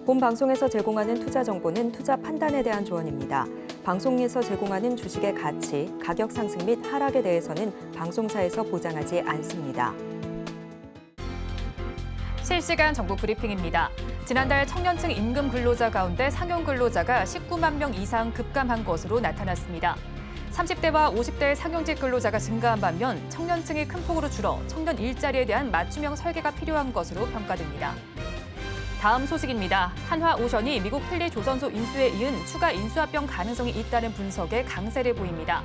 본 방송에서 제공하는 투자 정보는 투자 판단에 대한 조언입니다. 방송에서 제공하는 주식의 가치, 가격 상승 및 하락에 대해서는 방송사에서 보장하지 않습니다. 실시간 정보 브리핑입니다. 지난달 청년층 임금 근로자 가운데 상용 근로자가 19만 명 이상 급감한 것으로 나타났습니다. 30대와 50대 상용직 근로자가 증가한 반면 청년층이 큰 폭으로 줄어 청년 일자리에 대한 맞춤형 설계가 필요한 것으로 평가됩니다. 다음 소식입니다. 한화오션이 미국 필리 조선소 인수에 이은 추가 인수합병 가능성이 있다는 분석에 강세를 보입니다.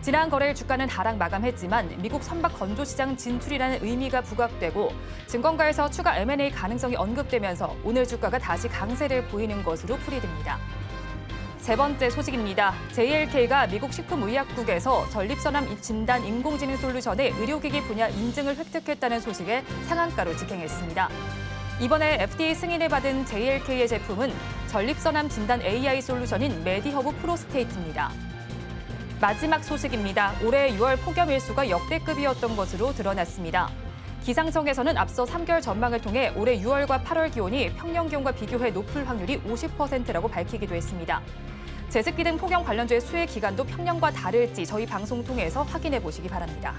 지난 거래일 주가는 하락 마감했지만 미국 선박 건조시장 진출이라는 의미가 부각되고 증권가에서 추가 M&A 가능성이 언급되면서 오늘 주가가 다시 강세를 보이는 것으로 풀이됩니다. 세 번째 소식입니다. JLK가 미국 식품의약국에서 전립선암 진단 인공지능 솔루션의 의료기기 분야 인증을 획득했다는 소식에 상한가로 직행했습니다. 이번에 FDA 승인을 받은 JLK의 제품은 전립선암 진단 AI 솔루션인 메디허브 프로스테이트입니다. 마지막 소식입니다. 올해 6월 폭염 일수가 역대급이었던 것으로 드러났습니다. 기상청에서는 앞서 3개월 전망을 통해 올해 6월과 8월 기온이 평년 기온과 비교해 높을 확률이 50%라고 밝히기도 했습니다. 제습기 등 폭염 관련주의 수혜 기간도 평년과 다를지 저희 방송 통해서 확인해 보시기 바랍니다.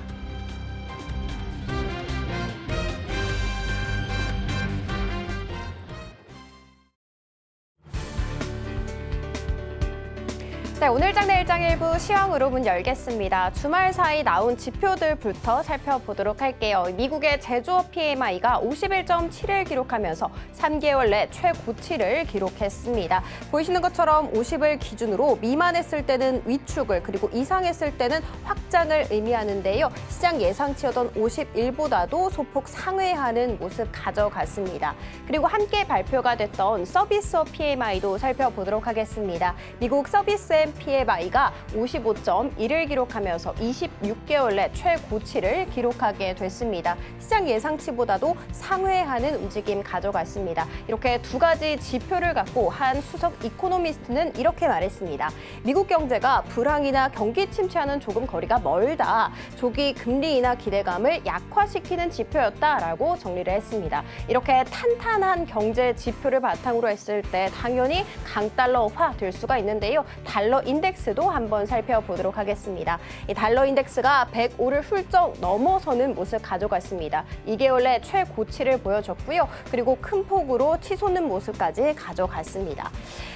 네, 오늘 장내 일장 일부 시황으로 문 열겠습니다. 주말 사이 나온 지표들부터 살펴보도록 할게요. 미국의 제조업 PMI가 51.7을 기록하면서 3개월 내 최고치를 기록했습니다. 보이시는 것처럼 50을 기준으로 미만했을 때는 위축을, 그리고 이상했을 때는 확장을 의미하는데요. 시장 예상치였던 51보다도 소폭 상회하는 모습 가져갔습니다. 그리고 함께 발표가 됐던 서비스업 PMI도 살펴보도록 하겠습니다. 미국 서비스업 PMI가 55.1을 기록하면서 26개월 내 최고치를 기록하게 됐습니다. 시장 예상치보다도 상회하는 움직임 가져갔습니다. 이렇게 두 가지 지표를 갖고 한 수석 이코노미스트는 이렇게 말했습니다. 미국 경제가 불황이나 경기 침체와는 조금 거리가 멀다. 조기 금리 인하 기대감을 약화시키는 지표였다라고 정리를 했습니다. 이렇게 탄탄한 경제 지표를 바탕으로 했을 때 당연히 강달러화 될 수가 있는데요. 달러 인덱스도 한번 살펴보도록 하겠습니다. 이 달러 인덱스가 105를 훌쩍 넘어서는 모습 가져갔습니다. 2개월 내 최고치를 보여줬고요. 그리고 큰 폭으로 치솟는 모습까지 가져갔습니다.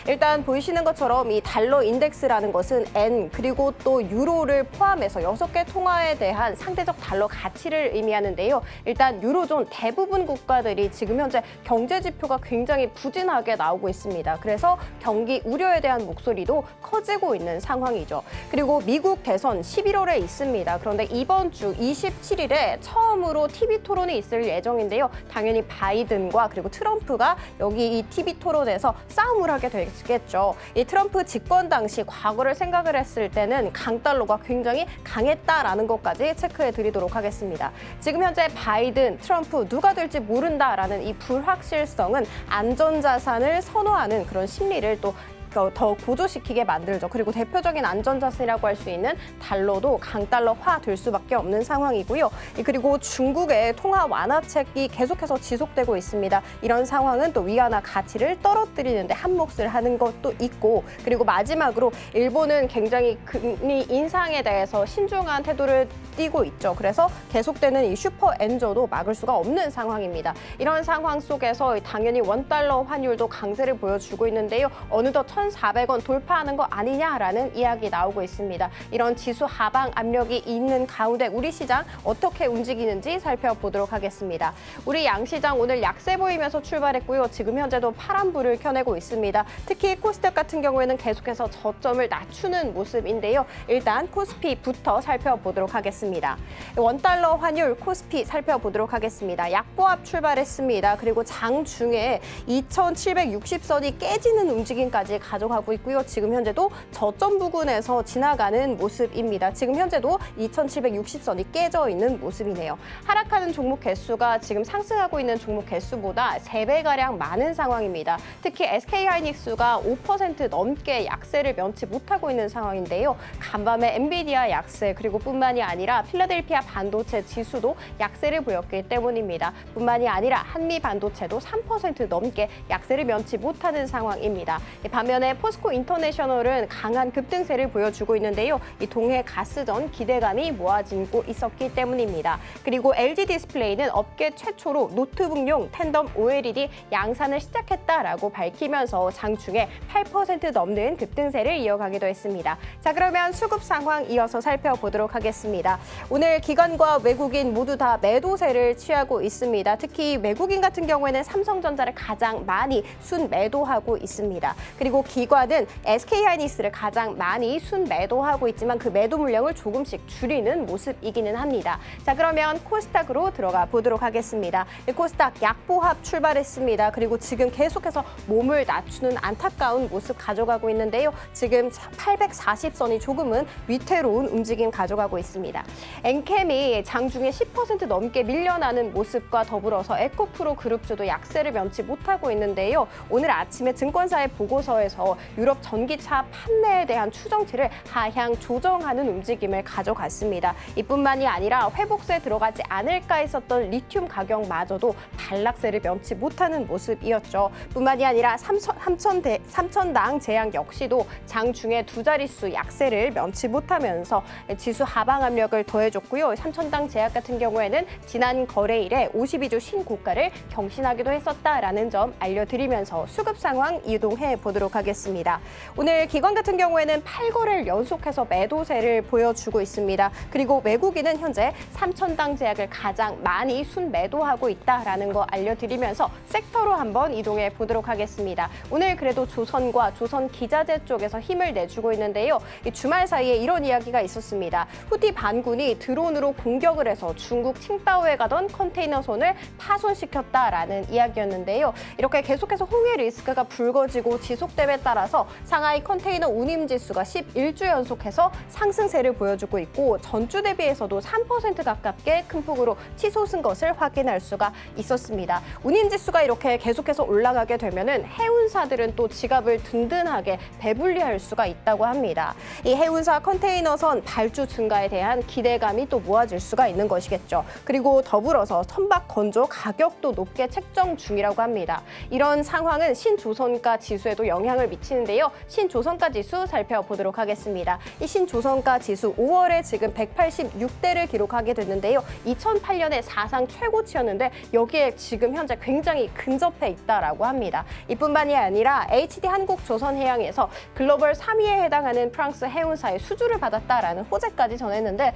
일단 보이시는 것처럼 이 달러 인덱스라는 것은 엔 그리고 또 유로를 포함해서 6개 통화에 대한 상대적 달러 가치를 의미하는데요. 일단 유로존 대부분 국가들이 지금 현재 경제 지표가 굉장히 부진하게 나오고 있습니다. 그래서 경기 우려에 대한 목소리도 커지고 있는 상황이죠. 그리고 미국 대선 11월에 있습니다. 그런데 이번 주 27일에 처음으로 TV 토론이 있을 예정인데요. 당연히 바이든과 그리고 트럼프가 여기 이 TV 토론에서 싸움을 하게 되겠죠. 이 트럼프 집권 당시 과거를 생각을 했을 때는 강달러가 굉장히 강했다라는 것까지 체크해 드리도록 하겠습니다. 지금 현재 바이든, 트럼프 누가 될지 모른다라는 이 불확실성은 안전자산을 선호하는 그런 심리를 또 더 고조시키게 만들죠. 그리고 대표적인 안전자산이라고 할 수 있는 달러도 강달러화 될 수밖에 없는 상황이고요. 그리고 중국의 통화 완화책이 계속해서 지속되고 있습니다. 이런 상황은 또 위안화 가치를 떨어뜨리는데 한몫을 하는 것도 있고, 그리고 마지막으로 일본은 굉장히 금리 인상에 대해서 신중한 태도를 띄고 있죠. 그래서 계속되는 이 슈퍼 엔저도 막을 수가 없는 상황입니다. 이런 상황 속에서 당연히 원달러 환율도 강세를 보여주고 있는데요. 어느덧 1,400원 돌파하는 거 아니냐라는 이야기 나오고 있습니다. 이런 지수 하방 압력이 있는 가운데 우리 시장 어떻게 움직이는지 살펴보도록 하겠습니다. 우리 양시장 오늘 약세 보이면서 출발했고요. 지금 현재도 파란불을 켜내고 있습니다. 특히 코스닥 같은 경우에는 계속해서 저점을 낮추는 모습인데요. 일단 코스피부터 살펴보도록 하겠습니다. 원달러 환율 코스피 살펴보도록 하겠습니다. 약보합 출발했습니다. 그리고 장중에 2,760선이 깨지는 움직임까지 가져가고 있고요. 지금 현재도 저점 부근에서 지나가는 모습입니다. 지금 현재도 2760선이 깨져 있는 모습이네요. 하락하는 종목 개수가 지금 상승하고 있는 종목 개수보다 3배가량 많은 상황입니다. 특히 SK하이닉스가 5% 넘게 약세를 면치 못하고 있는 상황인데요. 간밤에 엔비디아 약세 그리고 뿐만이 아니라 필라델피아 반도체 지수도 약세를 보였기 때문입니다. 뿐만이 아니라 한미 반도체도 3% 넘게 약세를 면치 못하는 상황입니다. 반면에 포스코 인터내셔널은 강한 급등세를 보여주고 있는데요. 이 동해 가스전 기대감이 모아지고 있었기 때문입니다. 그리고 LG 디스플레이는 업계 최초로 노트북용 텐덤 OLED 양산을 시작했다라고 밝히면서 장중에 8% 넘는 급등세를 이어가기도 했습니다. 자, 그러면 수급 상황 이어서 살펴보도록 하겠습니다. 오늘 기관과 외국인 모두 다 매도세를 취하고 있습니다. 특히 외국인 같은 경우에는 삼성전자를 가장 많이 순매도하고 있습니다. 그리고 기관은 SK하이닉스를 가장 많이 순매도하고 있지만 그 매도 물량을 조금씩 줄이는 모습이기는 합니다. 자, 그러면 코스닥으로 들어가 보도록 하겠습니다. 코스닥 약보합 출발했습니다. 그리고 지금 계속해서 몸을 낮추는 안타까운 모습 가져가고 있는데요. 지금 840선이 조금은 위태로운 움직임 가져가고 있습니다. 엔캠이 장중에 10% 넘게 밀려나는 모습과 더불어서 에코프로 그룹주도 약세를 면치 못하고 있는데요. 오늘 아침에 증권사의 보고서에서 유럽 전기차 판매에 대한 추정치를 하향 조정하는 움직임을 가져갔습니다. 이뿐만이 아니라 회복세에 들어가지 않을까 했었던 리튬 가격마저도 반락세를 면치 못하는 모습이었죠. 뿐만이 아니라 삼천당 제약 역시도 장중에 두 자릿수 약세를 면치 못하면서 지수 하방 압력을 더해줬고요. 삼천당 제약 같은 경우에는 지난 거래일에 52주 신고가를 경신하기도 했었다라는 점 알려드리면서 수급 상황 이동해 보도록 하겠습니다. 오늘 기관 같은 경우에는 8거래를 연속해서 매도세를 보여주고 있습니다. 그리고 외국인은 현재 삼천당 제약을 가장 많이 순매도하고 있다라는 거 알려드리면서 섹터로 한번 이동해 보도록 하겠습니다. 오늘 그래도 조선과 조선기자재 쪽에서 힘을 내주고 있는데요. 이 주말 사이에 이런 이야기가 있었습니다. 후티 반군이 드론으로 공격을 해서 중국 칭다오에 가던 컨테이너선을 파손시켰다라는 이야기였는데요. 이렇게 계속해서 홍해 리스크가 불거지고 지속됨에 따라서 상하이 컨테이너 운임지수가 11주 연속해서 상승세를 보여주고 있고 전주 대비해서도 3% 가깝게 큰 폭으로 치솟은 것을 확인할 수가 있었습니다. 운임지수가 이렇게 계속해서 올라가게 되면은 해운사들은 또 지갑을 든든하게 배불리할 수가 있다고 합니다. 이 해운사 컨테이너선 발주 증가에 대한 기대감이 또 모아질 수가 있는 것이겠죠. 그리고 더불어서 선박 건조 가격도 높게 책정 중이라고 합니다. 이런 상황은 신조선가 지수에도 영향을 미치는데요. 신조선가 지수 살펴보도록 하겠습니다. 이 신조선가 지수 5월에 지금 186대를 기록하게 됐는데요. 2008년에 사상 최고치였는데 여기에 지금 현재 굉장히 근접해 있다라고 합니다. 이뿐만이 아니라 HD 한국조선해양에서 글로벌 3위에 해당하는 프랑스 해운사의 수주를 받았다라는 호재까지 전했는데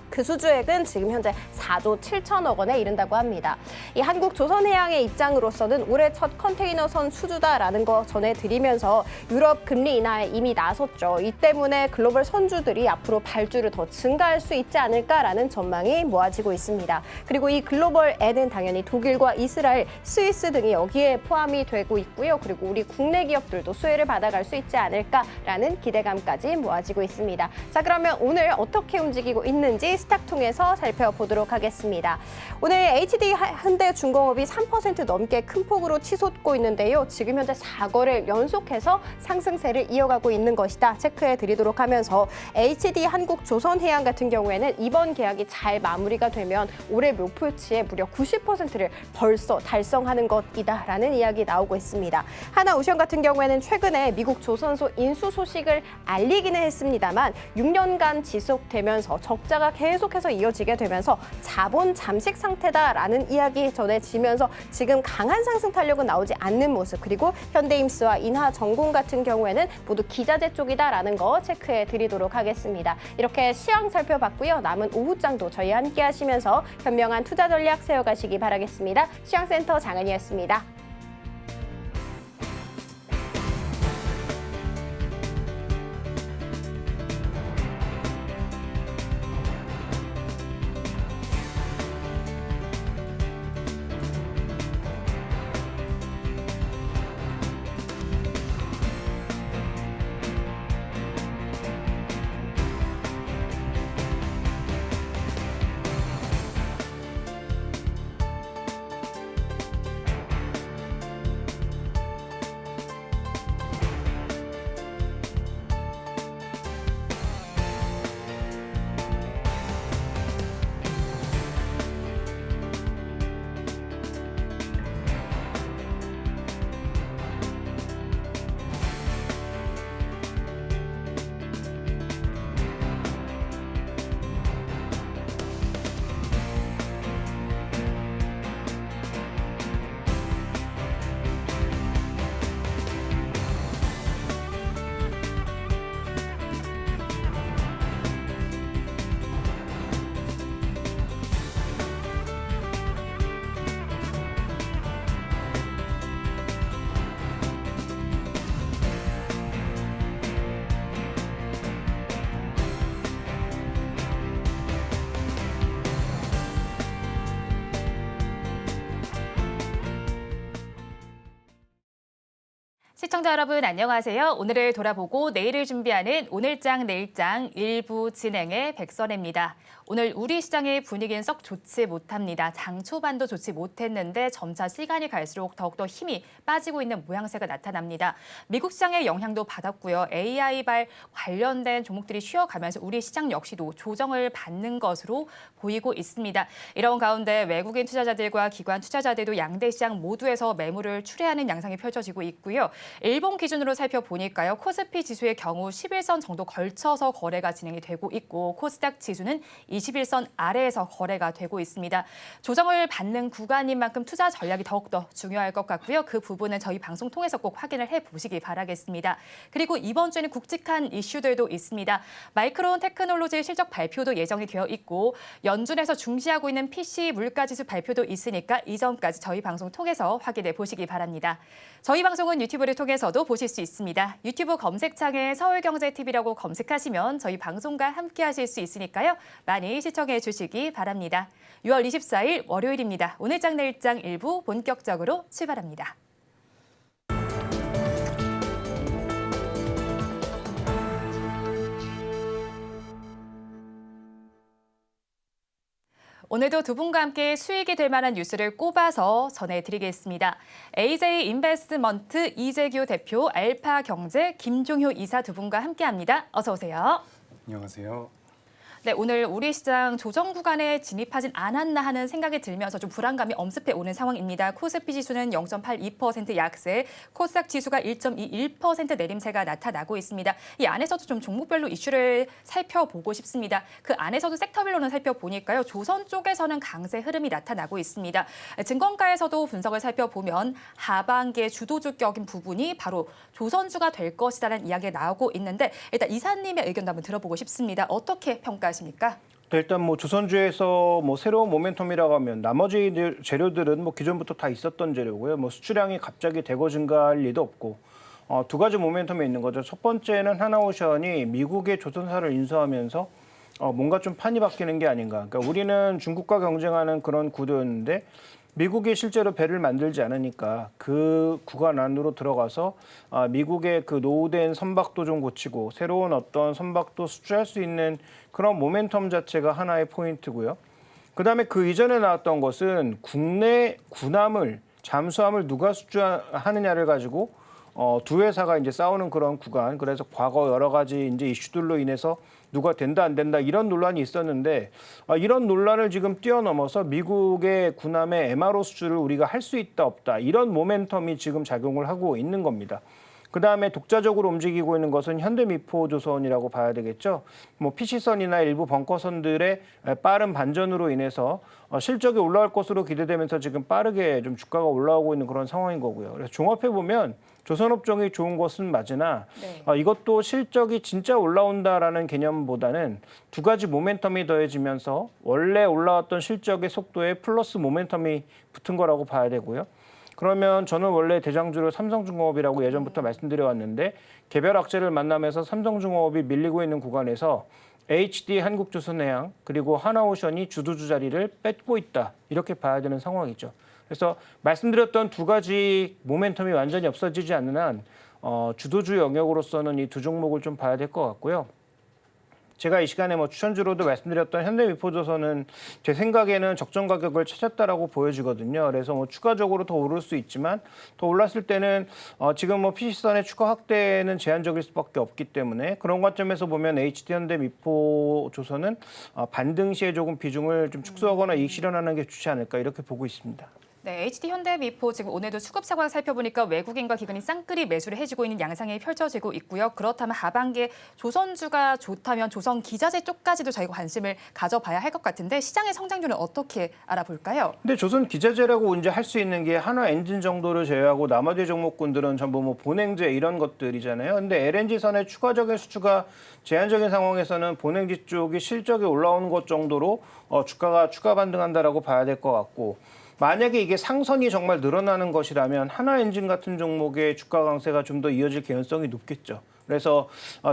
그 수주액은 지금 현재 4조 7천억 원에 이른다고 합니다. 이 한국조선해양의 입장으로서는 올해 첫 컨테이너선 수주다라는 거 전해드리면서 유럽 금리 인하에 이미 나섰죠. 이 때문에 글로벌 선주들이 앞으로 발주를 더 증가할 수 있지 않을까라는 전망이 모아지고 있습니다. 그리고 이 글로벌에는 당연히 독일과 이스라엘, 스위스 등이 여기에 포함이 되고 있고요. 그리고 우리 국내 기업들도 수혜를 받아갈 수 있지 않을까라는 기대감까지 모아지고 있습니다. 자, 그러면 오늘 어떻게 움직이고 있는지 스탁 통해서 살펴보도록 하겠습니다. 오늘 HD 현대중공업이 3% 넘게 큰 폭으로 치솟고 있는데요. 지금 현재 4거래를 연속해서 상승세를 이어가고 있는 것이다 체크해 드리도록 하면서 HD 한국조선해양 같은 경우에는 이번 계약이 잘 마무리가 되면 올해 목표치의 무려 90%를 벌써 달성하는 것이다라는 이야기 나오고 있습니다. 하나오션 같은 경우에는 최근에 미국 조선소 인수 소식을 알리기는 했습니다만 6년간 지속되면서 적자가 계속해서 이어지게 되면서 자본 잠식 상태다라는 이야기 전해지면서 지금 강한 상승 탄력은 나오지 않는 모습, 그리고 현대임스와 인하전공 같은 경우에는 모두 기자재 쪽이다라는 거 체크해 드리도록 하겠습니다. 이렇게 시황 살펴봤고요. 남은 오후장도 저희와 함께 하시면서 현명한 투자 전략 세워가시기 바라겠습니다. 시황센터 장은이었습니다. 시청자 여러분 안녕하세요. 오늘을 돌아보고 내일을 준비하는 오늘장 내일장 일부 진행의 백선혜입니다. 오늘 우리 시장의 분위기는 썩 좋지 못합니다. 장 초반도 좋지 못했는데 점차 시간이 갈수록 더욱더 힘이 빠지고 있는 모양새가 나타납니다. 미국 시장의 영향도 받았고요. AI발 관련된 종목들이 쉬어가면서 우리 시장 역시도 조정을 받는 것으로 보이고 있습니다. 이런 가운데 외국인 투자자들과 기관 투자자들도 양대 시장 모두에서 매물을 출회하는 양상이 펼쳐지고 있고요. 일본 기준으로 살펴보니까요. 코스피 지수의 경우 11선 정도 걸쳐서 거래가 진행이 되고 있고 코스닥 지수는 21선 아래에서 거래가 되고 있습니다. 조정을 받는 구간인 만큼 투자 전략이 더욱더 중요할 것 같고요. 그 부분은 저희 방송 통해서 꼭 확인을 해보시기 바라겠습니다. 그리고 이번 주에는 굵직한 이슈들도 있습니다. 마이크론 테크놀로지 실적 발표도 예정이 되어 있고 연준에서 중시하고 있는 PC 물가지수 발표도 있으니까 이 점까지 저희 방송 통해서 확인해 보시기 바랍니다. 저희 방송은 유튜브를 통해서도 보실 수 있습니다. 유튜브 검색창에 서울경제TV라고 검색하시면 저희 방송과 함께 하실 수 있으니까요. 많이 시청해 주시기 바랍니다. 6월 24일 월요일입니다. 오늘장 내일장 일부 본격적으로 출발합니다. 오늘도 두 분과 함께 수익이 될 만한 뉴스를 꼽아서 전해드리겠습니다. AJ인베스트먼트 이재규 대표, 알파경제 김종효 이사 두 분과 함께합니다. 어서 오세요. 안녕하세요. 네, 오늘 우리 시장 조정 구간에 진입하진 않았나 하는 생각이 들면서 좀 불안감이 엄습해 오는 상황입니다. 코스피 지수는 0.82% 약세, 코스닥 지수가 1.21% 내림세가 나타나고 있습니다. 이 안에서도 좀 종목별로 이슈를 살펴보고 싶습니다. 그 안에서도 섹터별로는 살펴보니까요. 조선 쪽에서는 강세 흐름이 나타나고 있습니다. 증권가에서도 분석을 살펴보면 하반기에 주도주격인 부분이 바로 조선주가 될 것이라는 이야기가 나오고 있는데 일단 이사님의 의견도 한번 들어보고 싶습니다. 어떻게 평가하십니까? 일단 뭐 조선주에서 뭐 새로운 모멘텀이라고 하면 나머지 재료들은 뭐 기존부터 다 있었던 재료고요. 뭐 수출량이 갑자기 대거 증가할 리도 없고 두 가지 모멘텀이 있는 거죠. 첫 번째는 하나오션이 미국의 조선사를 인수하면서 뭔가 좀 판이 바뀌는 게 아닌가. 그러니까 우리는 중국과 경쟁하는 그런 구도였는데 미국이 실제로 배를 만들지 않으니까 그 구간 안으로 들어가서 미국의 그 노후된 선박도 좀 고치고 새로운 어떤 선박도 수주할 수 있는 그런 모멘텀 자체가 하나의 포인트고요. 그다음에 그 이전에 나왔던 것은 국내 군함을 잠수함을 누가 수주하느냐를 가지고 두 회사가 이제 싸우는 그런 구간. 그래서 과거 여러 가지 이제 이슈들로 인해서 누가 된다 안 된다 이런 논란이 있었는데 이런 논란을 지금 뛰어넘어서 미국의 군함의 MRO 수주를 우리가 할 수 있다 없다 이런 모멘텀이 지금 작용을 하고 있는 겁니다. 그다음에 독자적으로 움직이고 있는 것은 현대미포조선이라고 봐야 되겠죠. 뭐 PC선이나 일부 벙커선들의 빠른 반전으로 인해서 실적이 올라갈 것으로 기대되면서 지금 빠르게 좀 주가가 올라오고 있는 그런 상황인 거고요. 그래서 종합해 보면 조선업종이 좋은 것은 맞으나 이것도 실적이 진짜 올라온다라는 개념보다는 두 가지 모멘텀이 더해지면서 원래 올라왔던 실적의 속도에 플러스 모멘텀이 붙은 거라고 봐야 되고요. 그러면 저는 원래 대장주를 삼성중공업이라고 예전부터 말씀드려왔는데 개별 악재를 만나면서 삼성중공업이 밀리고 있는 구간에서 HD 한국조선해양 그리고 하나오션이 주도주 자리를 뺏고 있다 이렇게 봐야 되는 상황이죠. 그래서 말씀드렸던 두 가지 모멘텀이 완전히 없어지지 않는 한 주도주 영역으로서는 이 두 종목을 좀 봐야 될 것 같고요. 제가 이 시간에 뭐 추천주로도 말씀드렸던 현대미포조선은 제 생각에는 적정 가격을 찾았다라고 보여지거든요. 그래서 뭐 추가적으로 더 오를 수 있지만 더 올랐을 때는 지금 뭐 PC선의 추가 확대는 제한적일 수밖에 없기 때문에 그런 관점에서 보면 HD 현대미포조선은 반등 시에 조금 비중을 좀 축소하거나 이익 실현하는 게 좋지 않을까 이렇게 보고 있습니다. 네, HD 현대미포 지금 오늘도 수급 상황 살펴보니까 외국인과 기관이 쌍끌이 매수를 해주고 있는 양상이 펼쳐지고 있고요. 그렇다면 하반기에 조선주가 좋다면 조선 기자재 쪽까지도 저희가 관심을 가져봐야 할 것 같은데 시장의 성장률은 어떻게 알아볼까요? 근데 조선 기자재라고 이제 할 수 있는 게 한화 엔진 정도를 제외하고 나머지 종목군들은 전부 뭐 본행제 이런 것들이잖아요. 근데 LNG선의 추가적인 수주가 제한적인 상황에서는 본행지 쪽이 실적이 올라오는 것 정도로 주가가 추가 반등한다라고 봐야 될 것 같고 만약에 이게 상선이 정말 늘어나는 것이라면 한화 엔진 같은 종목의 주가 강세가 좀 더 이어질 개연성이 높겠죠. 그래서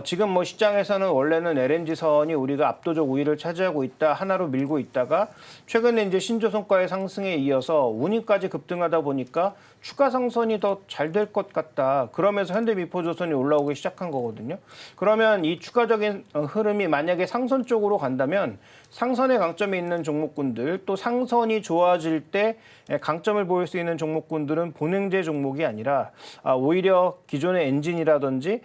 지금 뭐 시장에서는 원래는 LNG선이 우리가 압도적 우위를 차지하고 있다, 하나로 밀고 있다가 최근에 이제 신조선가의 상승에 이어서 운임까지 급등하다 보니까 추가 상선이 더 잘 될 것 같다. 그러면서 현대미포조선이 올라오기 시작한 거거든요. 그러면 이 추가적인 흐름이 만약에 상선 쪽으로 간다면 상선의 강점이 있는 종목군들 또 상선이 좋아질 때 강점을 보일 수 있는 종목군들은 본행제 종목이 아니라 오히려 기존의 엔진이라든지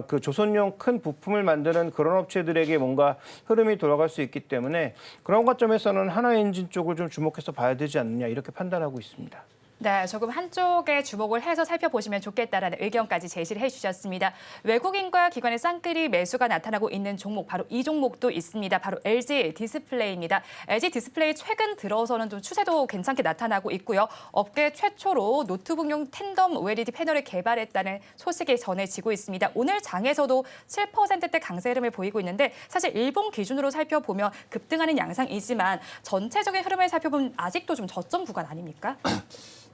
그 조선용 큰 부품을 만드는 그런 업체들에게 뭔가 흐름이 돌아갈 수 있기 때문에 그런 관점에서는 하나엔진 쪽을 좀 주목해서 봐야 되지 않느냐 이렇게 판단하고 있습니다. 네, 조금 한쪽에 주목을 해서 살펴보시면 좋겠다라는 의견까지 제시를 해주셨습니다. 외국인과 기관의 쌍끌이 매수가 나타나고 있는 종목, 바로 이 종목도 있습니다. 바로 LG 디스플레이입니다. LG 디스플레이 최근 들어서는 좀 추세도 괜찮게 나타나고 있고요. 업계 최초로 노트북용 텐덤 OLED 패널을 개발했다는 소식이 전해지고 있습니다. 오늘 장에서도 7%대 강세 흐름을 보이고 있는데 사실 일본 기준으로 살펴보면 급등하는 양상이지만 전체적인 흐름을 살펴보면 아직도 좀 저점 구간 아닙니까?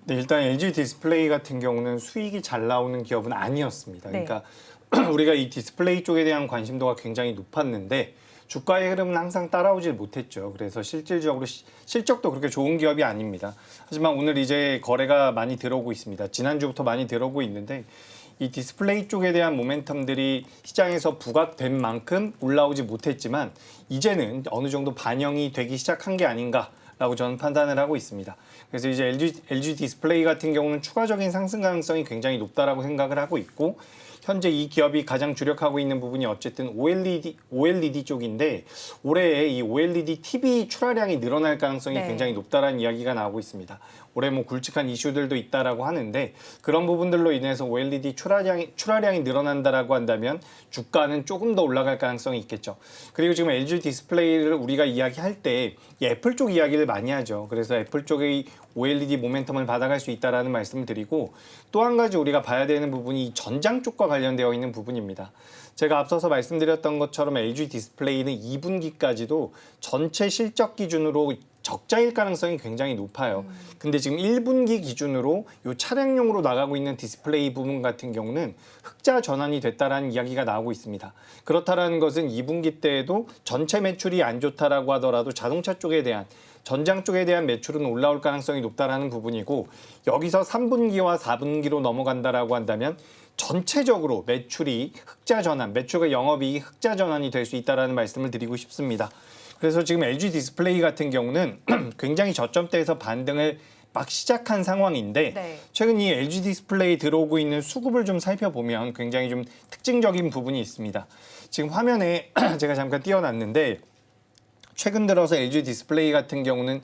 네, 일단 LG 디스플레이 같은 경우는 수익이 잘 나오는 기업은 아니었습니다. 네. 그러니까 우리가 이 디스플레이 쪽에 대한 관심도가 굉장히 높았는데 주가의 흐름은 항상 따라오질 못했죠. 그래서 실질적으로 실적도 그렇게 좋은 기업이 아닙니다. 하지만 오늘 이제 거래가 많이 들어오고 있습니다. 지난주부터 많이 들어오고 있는데 이 디스플레이 쪽에 대한 모멘텀들이 시장에서 부각된 만큼 올라오지 못했지만 이제는 어느 정도 반영이 되기 시작한 게 아닌가라고 저는 판단을 하고 있습니다. 그래서 이제 LG 디스플레이 같은 경우는 추가적인 상승 가능성이 굉장히 높다라고 생각을 하고 있고 현재 이 기업이 가장 주력하고 있는 부분이 어쨌든 OLED 쪽인데 올해 이 OLED TV 출하량이 늘어날 가능성이 네. 굉장히 높다라는 이야기가 나오고 있습니다. 올해 뭐 굵직한 이슈들도 있다라고 하는데 그런 부분들로 인해서 OLED 출하량이 늘어난다라고 한다면 주가는 조금 더 올라갈 가능성이 있겠죠. 그리고 지금 LG 디스플레이를 우리가 이야기할 때 이 애플 쪽 이야기를 많이 하죠. 그래서 애플 쪽의 OLED 모멘텀을 받아갈 수 있다라는 말씀을 드리고 또 한 가지 우리가 봐야 되는 부분이 전장 쪽과 관련되어 있는 부분입니다. 제가 앞서서 말씀드렸던 것처럼 LG 디스플레이는 2분기까지도 전체 실적 기준으로 적자일 가능성이 굉장히 높아요. 근데 지금 1분기 기준으로 이 차량용으로 나가고 있는 디스플레이 부분 같은 경우는 흑자 전환이 됐다라는 이야기가 나오고 있습니다. 그렇다라는 것은 2분기 때에도 전체 매출이 안 좋다라고 하더라도 자동차 쪽에 대한 전장 쪽에 대한 매출은 올라올 가능성이 높다라는 부분이고 여기서 3분기와 4분기로 넘어간다라고 한다면 전체적으로 매출이 흑자 전환, 매출과 영업이익이 흑자 전환이 될 수 있다라는 말씀을 드리고 싶습니다. 그래서 지금 LG 디스플레이 같은 경우는 굉장히 저점대에서 반등을 막 시작한 상황인데 네. 최근 이 LG 디스플레이 들어오고 있는 수급을 좀 살펴보면 굉장히 좀 특징적인 부분이 있습니다. 지금 화면에 제가 잠깐 띄워놨는데 최근 들어서 LG 디스플레이 같은 경우는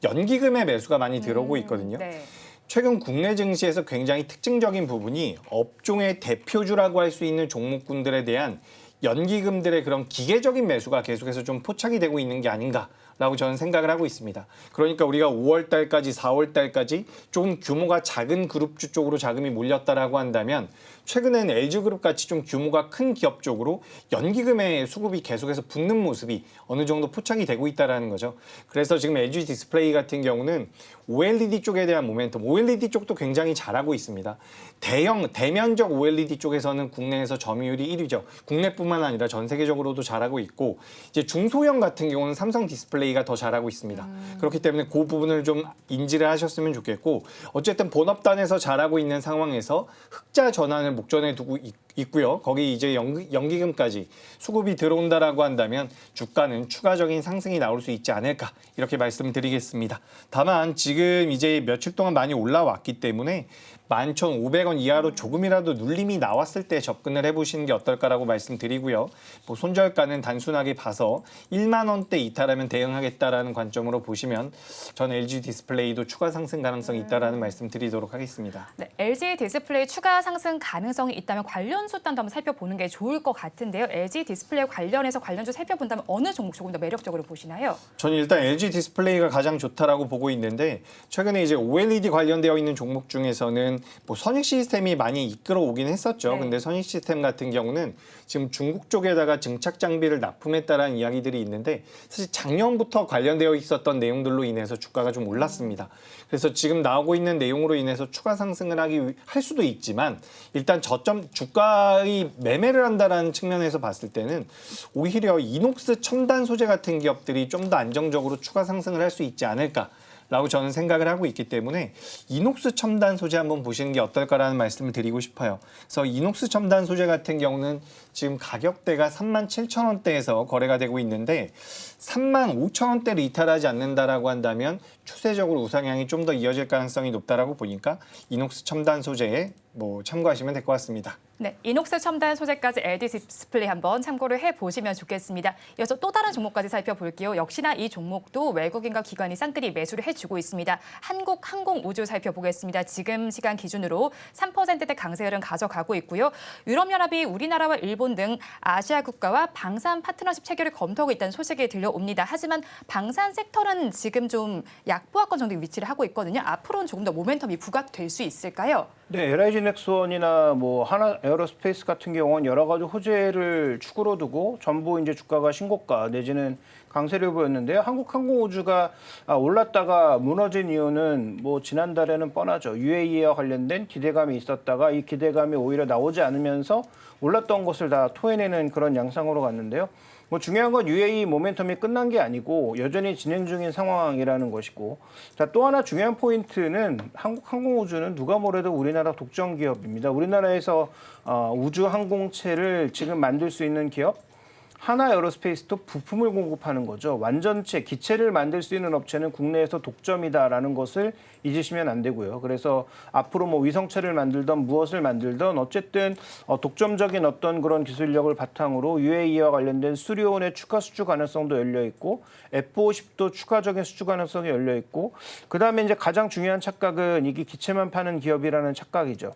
연기금의 매수가 많이 들어오고 있거든요. 네. 최근 국내 증시에서 굉장히 특징적인 부분이 업종의 대표주라고 할 수 있는 종목군들에 대한 연기금들의 그런 기계적인 매수가 계속해서 좀 포착이 되고 있는 게 아닌가라고 저는 생각을 하고 있습니다. 그러니까 우리가 5월 달까지 4월 달까지 조금 규모가 작은 그룹주 쪽으로 자금이 몰렸다라고 한다면 최근에는 LG그룹 같이 좀 규모가 큰 기업 쪽으로 연기금의 수급이 계속해서 붙는 모습이 어느 정도 포착이 되고 있다는 거죠. 그래서 지금 LG 디스플레이 같은 경우는 OLED 쪽에 대한 모멘텀, OLED 쪽도 굉장히 잘하고 있습니다. 대면적 OLED 쪽에서는 국내에서 점유율이 1위죠. 국내뿐만 아니라 전 세계적으로도 잘하고 있고 이제 중소형 같은 경우는 삼성 디스플레이가 더 잘하고 있습니다. 그렇기 때문에 그 부분을 좀 인지를 하셨으면 좋겠고 어쨌든 본업단에서 잘하고 있는 상황에서 흑자 전환을 목전에 두고 있고요. 거기 이제 연기금까지 수급이 들어온다라고 한다면 주가는 추가적인 상승이 나올 수 있지 않을까 이렇게 말씀드리겠습니다. 다만 지금 이제 며칠 동안 많이 올라왔기 때문에 11,500원 이하로 조금이라도 눌림이 나왔을 때 접근을 해보시는 게 어떨까라고 말씀드리고요. 뭐 손절가는 단순하게 봐서 1만 원대 이탈하면 대응하겠다라는 관점으로 보시면 전 LG 디스플레이도 추가 상승 가능성이 있다라는 말씀드리도록 하겠습니다. 네, LG 디스플레이 추가 상승 가능성이 있다면 관련 수단도 한번 살펴보는 게 좋을 것 같은데요. LG 디스플레이 관련해서 관련주 살펴본다면 어느 종목 조금 더 매력적으로 보시나요? 저는 일단 LG 디스플레이가 가장 좋다라고 보고 있는데 최근에 이제 OLED 관련되어 있는 종목 중에서는 뭐 선익 시스템이 많이 이끌어 오긴 했었죠. 네. 근데 선익 시스템 같은 경우는 지금 중국 쪽에다가 증착 장비를 납품했다라는 이야기들이 있는데 사실 작년부터 관련되어 있었던 내용들로 인해서 주가가 좀 올랐습니다. 그래서 지금 나오고 있는 내용으로 인해서 추가 상승을 할 수도 있지만 일단 저점 주가 주가의 매매를 한다라는 측면에서 봤을 때는 오히려 이녹스 첨단 소재 같은 기업들이 좀 더 안정적으로 추가 상승을 할 수 있지 않을까라고 저는 생각을 하고 있기 때문에 이녹스 첨단 소재 한번 보시는 게 어떨까라는 말씀을 드리고 싶어요. 그래서 이녹스 첨단 소재 같은 경우는 지금 가격대가 37,000원대에서 거래가 되고 있는데 35,000원대를 이탈하지 않는다라고 한다면 추세적으로 우상향이 좀 더 이어질 가능성이 높다라고 보니까 이녹스 첨단 소재에 참고하시면 될 것 같습니다. 네, 이녹스 첨단 소재까지 LD 디스플레이 한번 참고를 해보시면 좋겠습니다. 이어서 또 다른 종목까지 살펴볼게요. 역시나 이 종목도 외국인과 기관이 쌍끌이 매수를 해주고 있습니다. 한국항공우주 살펴보겠습니다. 지금 시간 기준으로 3%대 강세 흐름 가져가고 있고요. 유럽연합이 우리나라와 일본 등 아시아 국가와 방산 파트너십 체결을 검토하고 있다는 소식이 들려옵니다. 하지만 방산 섹터는 지금 좀 약보합권 정도 위치를 하고 있거든요. 앞으로는 조금 더 모멘텀이 부각될 수 있을까요? 네, LIG 넥스원이나 하나 에어로스페이스 같은 경우는 여러 가지 호재를 축으로 두고 전부 이제 주가가 신고가 내지는 강세를 보였는데요. 한국항공우주가 올랐다가 무너진 이유는 지난달에는 뻔하죠. UAE와 관련된 기대감이 있었다가 이 기대감이 오히려 나오지 않으면서 올랐던 것을 다 토해내는 그런 양상으로 갔는데요. 중요한 건 UAE 모멘텀이 끝난 게 아니고 여전히 진행 중인 상황이라는 것이고, 자, 또 하나 중요한 포인트는 한국항공우주는 누가 뭐래도 우리나라 독점 기업입니다. 우리나라에서 우주 항공체를 지금 만들 수 있는 기업, 하나 에어로스페이스도 부품을 공급하는 거죠. 완전체, 기체를 만들 수 있는 업체는 국내에서 독점이다라는 것을 잊으시면 안 되고요. 그래서 앞으로 위성체를 만들던 무엇을 만들던 어쨌든 독점적인 어떤 그런 기술력을 바탕으로 UAE와 관련된 수리온의 추가 수주 가능성도 열려 있고 F-50도 추가적인 수주 가능성이 열려 있고, 그다음에 이제 가장 중요한 착각은 이게 기체만 파는 기업이라는 착각이죠.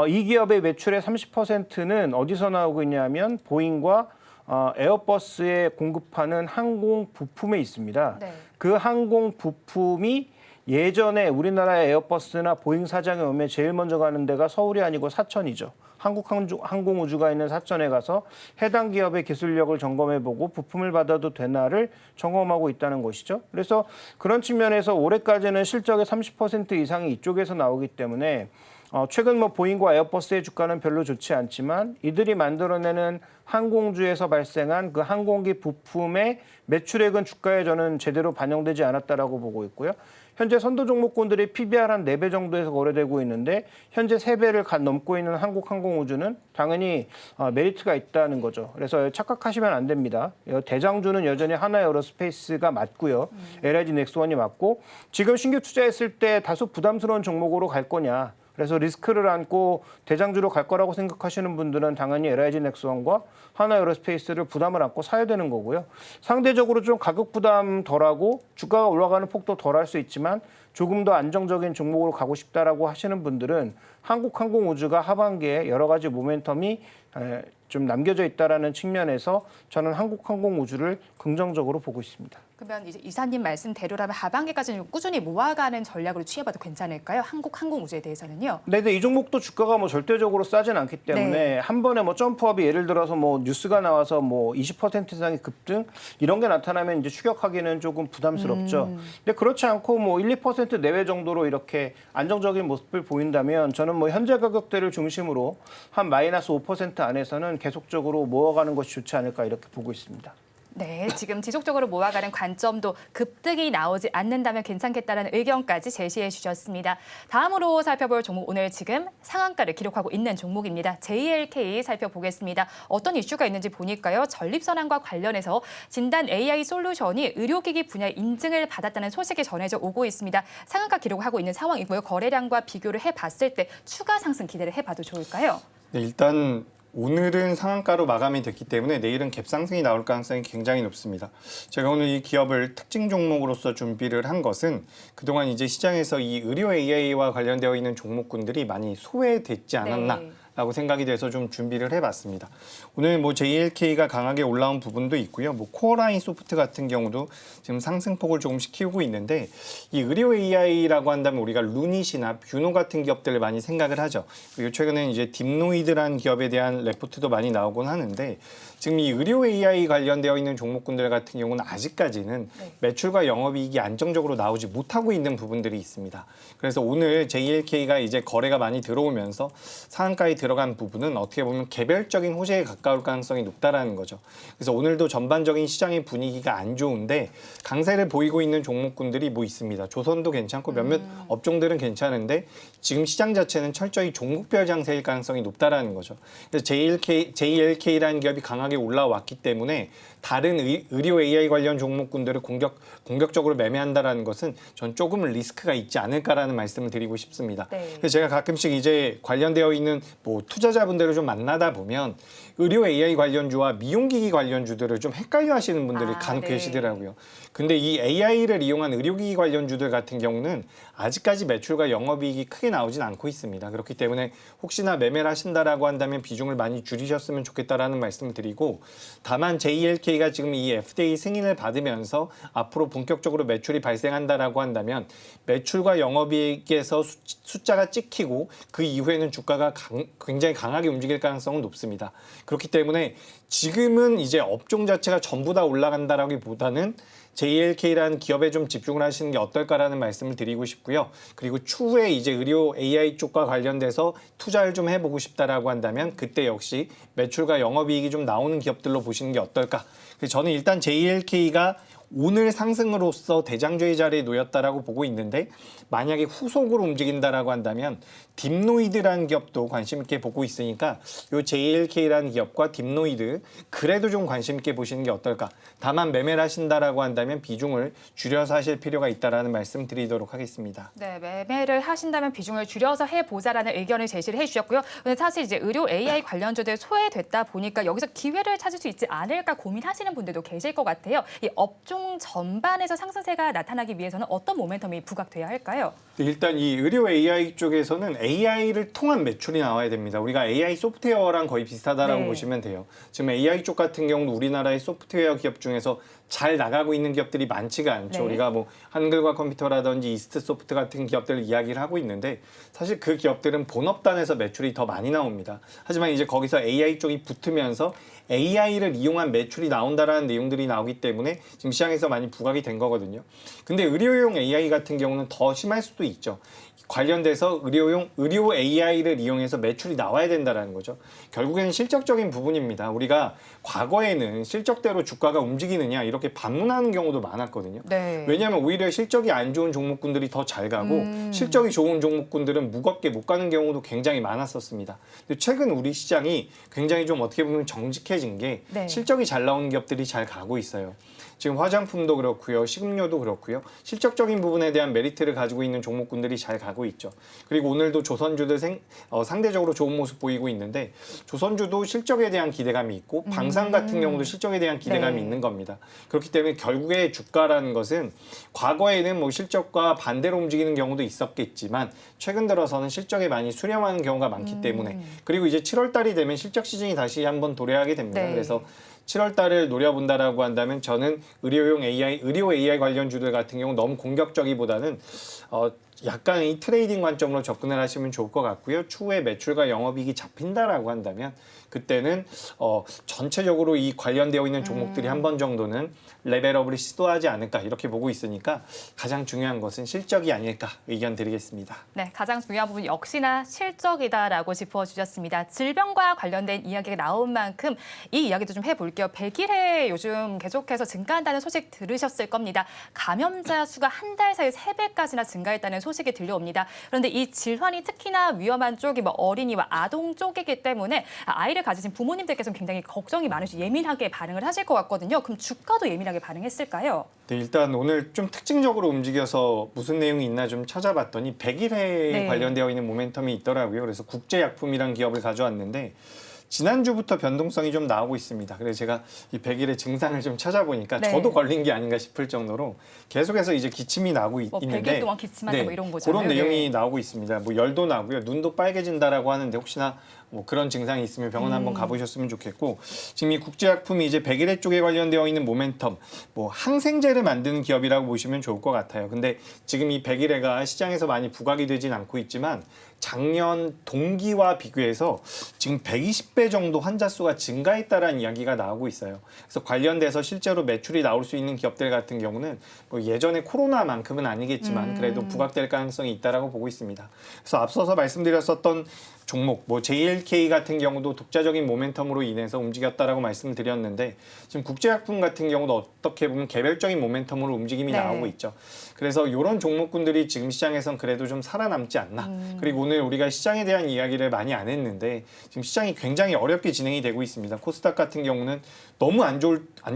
이 기업의 매출의 30%는 어디서 나오고 있냐면 보잉과 에어버스에 공급하는 항공 부품에 있습니다. 네. 그 항공 부품이 예전에 우리나라의 에어버스나 보잉 사장에 오면 제일 먼저 가는 데가 서울이 아니고 사천이죠. 한국항공우주가 있는 사천에 가서 해당 기업의 기술력을 점검해보고 부품을 받아도 되나를 점검하고 있다는 것이죠. 그래서 그런 측면에서 올해까지는 실적의 30% 이상이 이쪽에서 나오기 때문에 최근 보잉과 에어버스의 주가는 별로 좋지 않지만 이들이 만들어내는 항공주에서 발생한 그 항공기 부품의 매출액은 주가에 저는 제대로 반영되지 않았다라고 보고 있고요. 현재 선도 종목군들이 PBR 한 4배 정도에서 거래되고 있는데 현재 3배를 넘고 있는 한국항공우주는 당연히 메리트가 있다는 거죠. 그래서 착각하시면 안 됩니다. 대장주는 여전히 하나에어로스페이스가 맞고요. LIG 넥스원이 맞고, 지금 신규 투자했을 때 다소 부담스러운 종목으로 갈 거냐, 그래서 리스크를 안고 대장주로 갈 거라고 생각하시는 분들은 당연히 LIG 넥스원과 하나에어로스페이스를 부담을 안고 사야 되는 거고요. 상대적으로 좀 가격 부담 덜하고 주가가 올라가는 폭도 덜할 수 있지만 조금 더 안정적인 종목으로 가고 싶다라고 하시는 분들은 한국항공우주가 하반기에 여러 가지 모멘텀이 좀 남겨져 있다라는 측면에서 저는 한국항공우주를 긍정적으로 보고 있습니다. 그러면 이제 이사님 말씀대로라면 하반기까지는 꾸준히 모아가는 전략으로 취해봐도 괜찮을까요? 한국항공우주에 대해서는요. 네, 근데 이 종목도 주가가 절대적으로 싸진 않기 때문에 네. 한 번에 점프업이 예를 들어서 뉴스가 나와서 20% 이상의 급등 이런 게 나타나면 이제 추격하기는 조금 부담스럽죠. 근데 그렇지 않고 1, 2% 내외 정도로 이렇게 안정적인 모습을 보인다면 저는 현재 가격대를 중심으로 한 마이너스 5% 안에서는 계속적으로 모아가는 것이 좋지 않을까 이렇게 보고 있습니다. 네, 지금 지속적으로 모아가는 관점도 급등이 나오지 않는다면 괜찮겠다는 의견까지 제시해 주셨습니다. 다음으로 살펴볼 종목, 오늘 지금 상한가를 기록하고 있는 종목입니다. JLK 살펴보겠습니다. 어떤 이슈가 있는지 보니까요. 전립선암과 관련해서 진단 AI 솔루션이 의료기기 분야의 인증을 받았다는 소식이 전해져 오고 있습니다. 상한가 기록하고 있는 상황이고요. 거래량과 비교를 해봤을 때 추가 상승 기대를 해봐도 좋을까요? 네, 일단 오늘은 상한가로 마감이 됐기 때문에 내일은 갭상승이 나올 가능성이 굉장히 높습니다. 제가 오늘 이 기업을 특징 종목으로서 준비를 한 것은 그동안 이제 시장에서 이 의료 AI와 관련되어 있는 종목군들이 많이 소외됐지 않았나. 네. 라고 생각이 돼서 좀 준비를 해봤습니다. 오늘 JLK가 강하게 올라온 부분도 있고요. 코어라인 소프트 같은 경우도 지금 상승폭을 조금씩 키우고 있는데, 이 의료 AI라고 한다면 우리가 루닛이나 뷰노 같은 기업들을 많이 생각을 하죠. 그리고 최근에 이제 딥노이드라는 기업에 대한 레포트도 많이 나오곤 하는데, 지금 이 의료 AI 관련되어 있는 종목군들 같은 경우는 아직까지는 매출과 영업이익이 안정적으로 나오지 못하고 있는 부분들이 있습니다. 그래서 오늘 JLK가 이제 거래가 많이 들어오면서 상한가에 들어간 부분은 어떻게 보면 개별적인 호재에 가까울 가능성이 높다라는 거죠. 그래서 오늘도 전반적인 시장의 분위기가 안 좋은데 강세를 보이고 있는 종목군들이 뭐 있습니다. 조선도 괜찮고 몇몇 업종들은 괜찮은데 지금 시장 자체는 철저히 종목별 장세일 가능성이 높다라는 거죠. 그래서 JLK라는 기업이 강하게 올라왔기 때문에 다른 의료 AI 관련 종목군들을 공격적으로 매매한다라는 것은 전 조금 리스크가 있지 않을까라는 말씀을 드리고 싶습니다. 네. 그래서 제가 가끔씩 이제 관련되어 있는 뭐 투자자분들을 좀 만나다 보면 의료 AI 관련주와 미용기기 관련주들을 좀 헷갈려 하시는 분들이 간혹 네. 계시더라고요. 근데 이 AI를 이용한 의료기기 관련주들 같은 경우는 아직까지 매출과 영업이익이 크게 나오진 않고 있습니다. 그렇기 때문에 혹시나 매매를 하신다라고 한다면 비중을 많이 줄이셨으면 좋겠다라는 말씀을 드리고, 다만 JLK가 지금 이 FDA 승인을 받으면서 앞으로 본격적으로 매출이 발생한다라고 한다면 매출과 영업이익에서 숫자가 찍히고 그 이후에는 주가가 굉장히 강하게 움직일 가능성은 높습니다. 그렇기 때문에 지금은 이제 업종 자체가 전부 다 올라간다라기보다는 JLK라는 기업에 좀 집중을 하시는 게 어떨까라는 말씀을 드리고 싶고요. 그리고 추후에 이제 의료 AI 쪽과 관련돼서 투자를 좀 해보고 싶다라고 한다면 그때 역시 매출과 영업이익이 좀 나오는 기업들로 보시는 게 어떨까. 그래서 저는 일단 JLK가 오늘 상승으로서 대장주의 자리에 놓였다라고 보고 있는데, 만약에 후속으로 움직인다라고 한다면 딥노이드라는 기업도 관심 있게 보고 있으니까 요 JLK라는 기업과 딥노이드 그래도 좀 관심 있게 보시는 게 어떨까. 다만 매매를 하신다라고 한다면 비중을 줄여서 하실 필요가 있다라는 말씀 드리도록 하겠습니다. 네, 매매를 하신다면 비중을 줄여서 해보자라는 의견을 제시를 해주셨고요. 근데 사실 이제 의료 AI 관련주들 소외됐다 보니까 여기서 기회를 찾을 수 있지 않을까 고민하시는 분들도 계실 것 같아요. 이 업종 전반에서 상승세가 나타나기 위해서는 어떤 모멘텀이 부각돼야 할까요? 일단 이 의료 AI 쪽에서는 AI를 통한 매출이 나와야 됩니다. 우리가 AI 소프트웨어랑 거의 비슷하다라고 네. 보시면 돼요. 지금 AI 쪽 같은 경우는 우리나라의 소프트웨어 기업 중에서 잘 나가고 있는 기업들이 많지가 않죠. 네. 우리가 뭐 한글과 컴퓨터라든지 이스트소프트 같은 기업들 이야기를 하고 있는데 사실 그 기업들은 본업단에서 매출이 더 많이 나옵니다. 하지만 이제 거기서 AI 쪽이 붙으면서 AI를 이용한 매출이 나온다라는 내용들이 나오기 때문에 지금 시장에서 많이 부각이 된 거거든요. 근데 의료용 AI 같은 경우는 더 심할 수도 있죠. 관련돼서 의료 AI를 이용해서 매출이 나와야 된다는 거죠. 결국에는 실적적인 부분입니다. 우리가 과거에는 실적대로 주가가 움직이느냐 이렇게 반문하는 경우도 많았거든요. 네. 왜냐하면 오히려 실적이 안 좋은 종목군들이 더 잘 가고 실적이 좋은 종목군들은 무겁게 못 가는 경우도 굉장히 많았었습니다. 근데 최근 우리 시장이 굉장히 좀 어떻게 보면 정직해진 게 네. 실적이 잘 나오는 기업들이 잘 가고 있어요. 지금 화장품도 그렇고요, 식음료도 그렇고요, 실적적인 부분에 대한 메리트를 가지고 있는 종목군들이 잘 가고 있죠. 그리고 오늘도 조선주들 상대적으로 좋은 모습 보이고 있는데, 조선주도 실적에 대한 기대감이 있고 방산 같은 경우도 실적에 대한 기대감이 네. 있는 겁니다. 그렇기 때문에 결국에 주가라는 것은 과거에는 뭐 실적과 반대로 움직이는 경우도 있었겠지만 최근 들어서는 실적에 많이 수렴하는 경우가 많기 때문에, 그리고 이제 7월 달이 되면 실적 시즌이 다시 한번 도래하게 됩니다. 네. 그래서 7월 달을 노려본다라고 한다면 저는 의료 AI 관련주들 같은 경우 너무 공격적이보다는 약간 이 트레이딩 관점으로 접근을 하시면 좋을 것 같고요. 추후에 매출과 영업이익이 잡힌다라고 한다면 그때는 전체적으로 이 관련되어 있는 종목들이 한 번 정도는 레벨업을 시도하지 않을까 이렇게 보고 있으니까 가장 중요한 것은 실적이 아닐까 의견 드리겠습니다. 네, 가장 중요한 부분 역시나 실적이다라고 짚어주셨습니다. 질병과 관련된 이야기가 나온 만큼 이 이야기도 좀 해볼게요. 100일에 요즘 계속해서 증가한다는 소식 들으셨을 겁니다. 감염자 수가 한 달 사이에 3배까지나 증가했다는 소식이 들려옵니다. 그런데 이 질환이 특히나 위험한 쪽이 뭐 어린이와 아동 쪽이기 때문에 아이를 가지신 부모님들께서는 굉장히 걱정이 많으시고 예민하게 반응을 하실 것 같거든요. 그럼 주가도 예민하게 반응했을까요? 네, 일단 오늘 좀 특징적으로 움직여서 무슨 내용이 있나 좀 찾아봤더니 100일에 네. 관련되어 있는 모멘텀이 있더라고요. 그래서 국제약품이라는 기업을 가져왔는데 지난주부터 변동성이 좀 나오고 있습니다. 그래서 제가 이 100일의 증상을 좀 찾아보니까 네. 저도 걸린 게 아닌가 싶을 정도로 계속해서 이제 기침이 나고 뭐 있는데 100일 동안 기침한다 뭐 이런 거잖아요. 그런 내용이 네. 나오고 있습니다. 뭐 열도 나고요. 눈도 빨개진다라고 하는데 혹시나 뭐 그런 증상이 있으면 병원 한번 가보셨으면 좋겠고, 지금 이 국제약품이 이제 100일의 쪽에 관련되어 있는 모멘텀, 뭐 항생제를 만드는 기업이라고 보시면 좋을 것 같아요. 근데 지금 이 100일에가 시장에서 많이 부각이 되진 않고 있지만 작년 동기와 비교해서 지금 120배 정도 환자 수가 증가했다라는 이야기가 나오고 있어요. 그래서 관련돼서 실제로 매출이 나올 수 있는 기업들 같은 경우는 뭐 예전에 코로나만큼은 아니겠지만 그래도 부각될 가능성이 있다라고 보고 있습니다. 그래서 앞서서 말씀드렸었던 종목, 뭐 JLK 같은 경우도 독자적인 모멘텀으로 인해서 움직였다라고 말씀을 드렸는데 지금 국제약품 같은 경우도 어떻게 보면 개별적인 모멘텀으로 움직임이 네. 나오고 있죠. 그래서 이런 종목군들이 지금 시장에선 그래도 좀 살아남지 않나. 그리고 오늘 우리가 시장에 대한 이야기를 많이 안 했는데 지금 시장이 굉장히 어렵게 진행이 되고 있습니다. 코스닥 같은 경우는 너무 안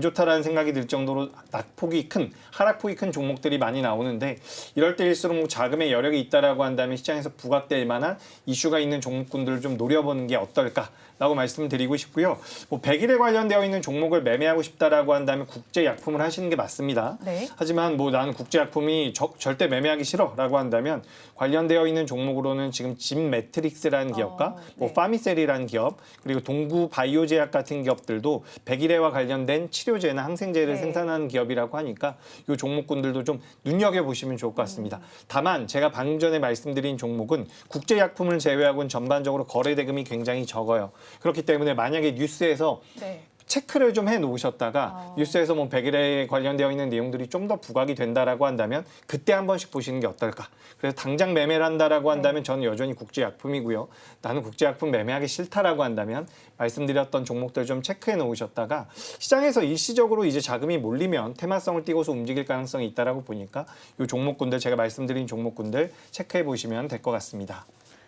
좋다라는 생각이 들 정도로 낙폭이 큰, 하락폭이 큰 종목들이 많이 나오는데 이럴 때일수록 뭐 자금의 여력이 있다라고 한다면 시장에서 부각될 만한 이슈가 있는 종목군들을 좀 노려보는 게 어떨까라고 말씀드리고 싶고요. 뭐 100일에 관련되어 있는 종목을 매매하고 싶다라고 한다면 국제약품을 하시는 게 맞습니다. 네. 하지만 뭐 나는 국제약품이 절대 매매하기 싫어라고 한다면 관련되어 있는 종목으로는 지금 진 매트릭스라는 기업과 뭐 네. 파미셀이라는 기업 그리고 동구 바이오제약 같은 기업들도 100일에와 관련된 치료제나 항생제를 네. 생산하는 기업이라고 하니까 이 종목군들도 좀 눈여겨보시면 좋을 것 같습니다. 다만 제가 방금 전에 말씀드린 종목은 국제약품을 제외하고는 전반적으로 거래 대금이 굉장히 적어요. 그렇기 때문에 만약에 뉴스에서 네. 체크를 좀 해놓으셨다가 뉴스에서 뭐 100일에 관련되어 있는 내용들이 좀 더 부각이 된다라고 한다면 그때 한 번씩 보시는 게 어떨까. 그래서 당장 매매를 한다라고 한다면 저는 여전히 국제약품이고요. 나는 국제약품 매매하기 싫다라고 한다면 말씀드렸던 종목들 좀 체크해 놓으셨다가 시장에서 일시적으로 이제 자금이 몰리면 테마성을 띠고서 움직일 가능성이 있다라고 보니까 이 종목군들 제가 말씀드린 종목군들 체크해 보시면 될 것 같습니다.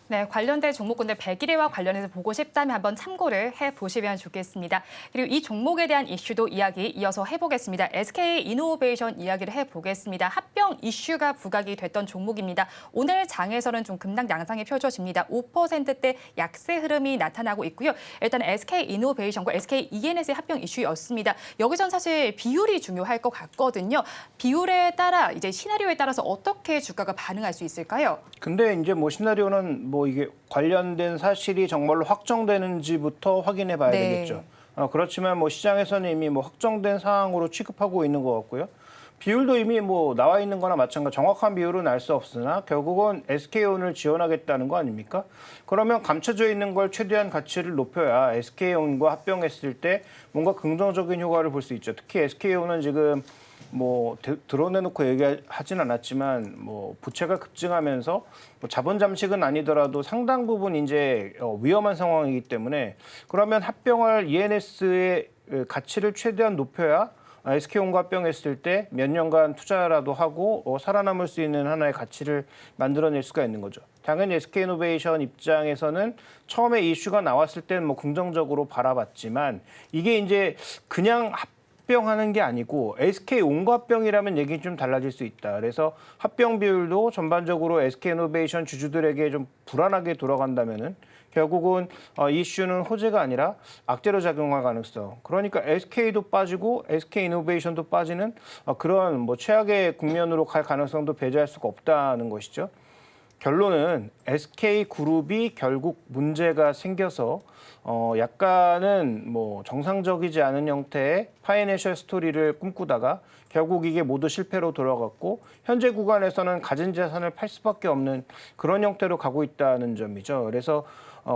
네, 관련된 종목군들 100일에와 관련해서 보고 싶다면 한번 참고를 해보시면 좋겠습니다. 그리고 이 종목에 대한 이슈도 이야기 이어서 해보겠습니다. SK이노베이션 이야기를 해보겠습니다. 합병 이슈가 부각이 됐던 종목입니다. 오늘 장에서는 좀 급락 양상이 펼쳐집니다. 5%대 약세 흐름이 나타나고 있고요. 일단 SK이노베이션과 SKENS의 합병 이슈였습니다. 여기선 사실 비율이 중요할 것 같거든요. 비율에 따라 이제 시나리오에 따라서 어떻게 주가가 반응할 수 있을까요? 근데 이제 뭐 시나리오는 뭐 이게 관련된 사실이 정말로 확정되는지부터 확인해 봐야 네. 되겠죠. 그렇지만 뭐 시장에서는 이미 뭐 확정된 사항으로 취급하고 있는 것 같고요. 비율도 이미 뭐 나와 있는 거나 마찬가지 정확한 비율은 알 수 없으나 결국은 SK온을 지원하겠다는 거 아닙니까? 그러면 감춰져 있는 걸 최대한 가치를 높여야 SK온과 합병했을 때 뭔가 긍정적인 효과를 볼 수 있죠. 특히 SK온은 지금 뭐 드러내놓고 얘기하진 않았지만 뭐 부채가 급증하면서 뭐 자본 잠식은 아니더라도 상당 부분 이제 위험한 상황이기 때문에 그러면 합병할 ENS의 가치를 최대한 높여야 SK온과 합병했을 때 몇 년간 투자라도 하고 살아남을 수 있는 하나의 가치를 만들어낼 수가 있는 거죠. 당연히 SK이노베이션 입장에서는 처음에 이슈가 나왔을 때는 뭐 긍정적으로 바라봤지만 이게 이제 그냥 합병하는 게 아니고 SK온과 합병이라면 얘기는 좀 달라질 수 있다. 그래서 합병 비율도 전반적으로 SK이노베이션 주주들에게 좀 불안하게 돌아간다면은 결국은 이슈는 호재가 아니라 악재로 작용할 가능성. 그러니까 SK도 빠지고 SK이노베이션도 빠지는 그런 뭐 최악의 국면으로 갈 가능성도 배제할 수가 없다는 것이죠. 결론은 SK그룹이 결국 문제가 생겨서 약간은 뭐 정상적이지 않은 형태의 파이낸셜 스토리를 꿈꾸다가 결국 이게 모두 실패로 돌아갔고 현재 구간에서는 가진 자산을 팔 수밖에 없는 그런 형태로 가고 있다는 점이죠. 그래서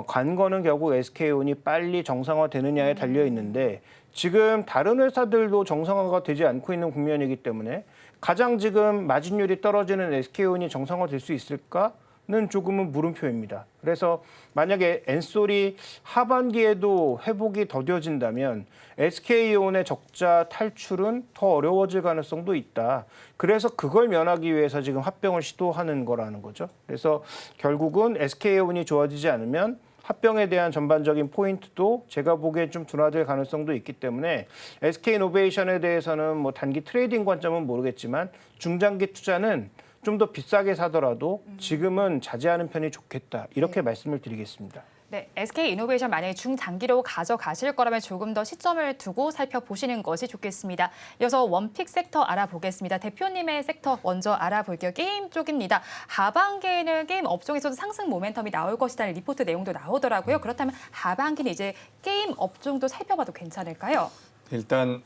관건은 결국 SK온이 빨리 정상화되느냐에 달려 있는데 지금 다른 회사들도 정상화가 되지 않고 있는 국면이기 때문에 가장 지금 마진율이 떨어지는 SK온이 정상화될 수 있을까는 조금은 물음표입니다. 그래서 만약에 엔솔이 하반기에도 회복이 더뎌진다면 SK온의 적자 탈출은 더 어려워질 가능성도 있다. 그래서 그걸 면하기 위해서 지금 합병을 시도하는 거라는 거죠. 그래서 결국은 SK온이 좋아지지 않으면 합병에 대한 전반적인 포인트도 제가 보기에 좀 둔화될 가능성도 있기 때문에 SK이노베이션에 대해서는 뭐 단기 트레이딩 관점은 모르겠지만 중장기 투자는 좀 더 비싸게 사더라도 지금은 자제하는 편이 좋겠다. 이렇게 말씀을 드리겠습니다. 네, SK이노베이션 만약에 중장기로 가져가실 거라면 조금 더 시점을 두고 살펴보시는 것이 좋겠습니다. 이어서 원픽 섹터 알아보겠습니다. 대표님의 섹터 먼저 알아볼게요. 게임 쪽입니다. 하반기에는 게임 업종에서도 상승 모멘텀이 나올 것이라는 리포트 내용도 나오더라고요. 그렇다면 하반기는 이제 게임 업종도 살펴봐도 괜찮을까요? 일단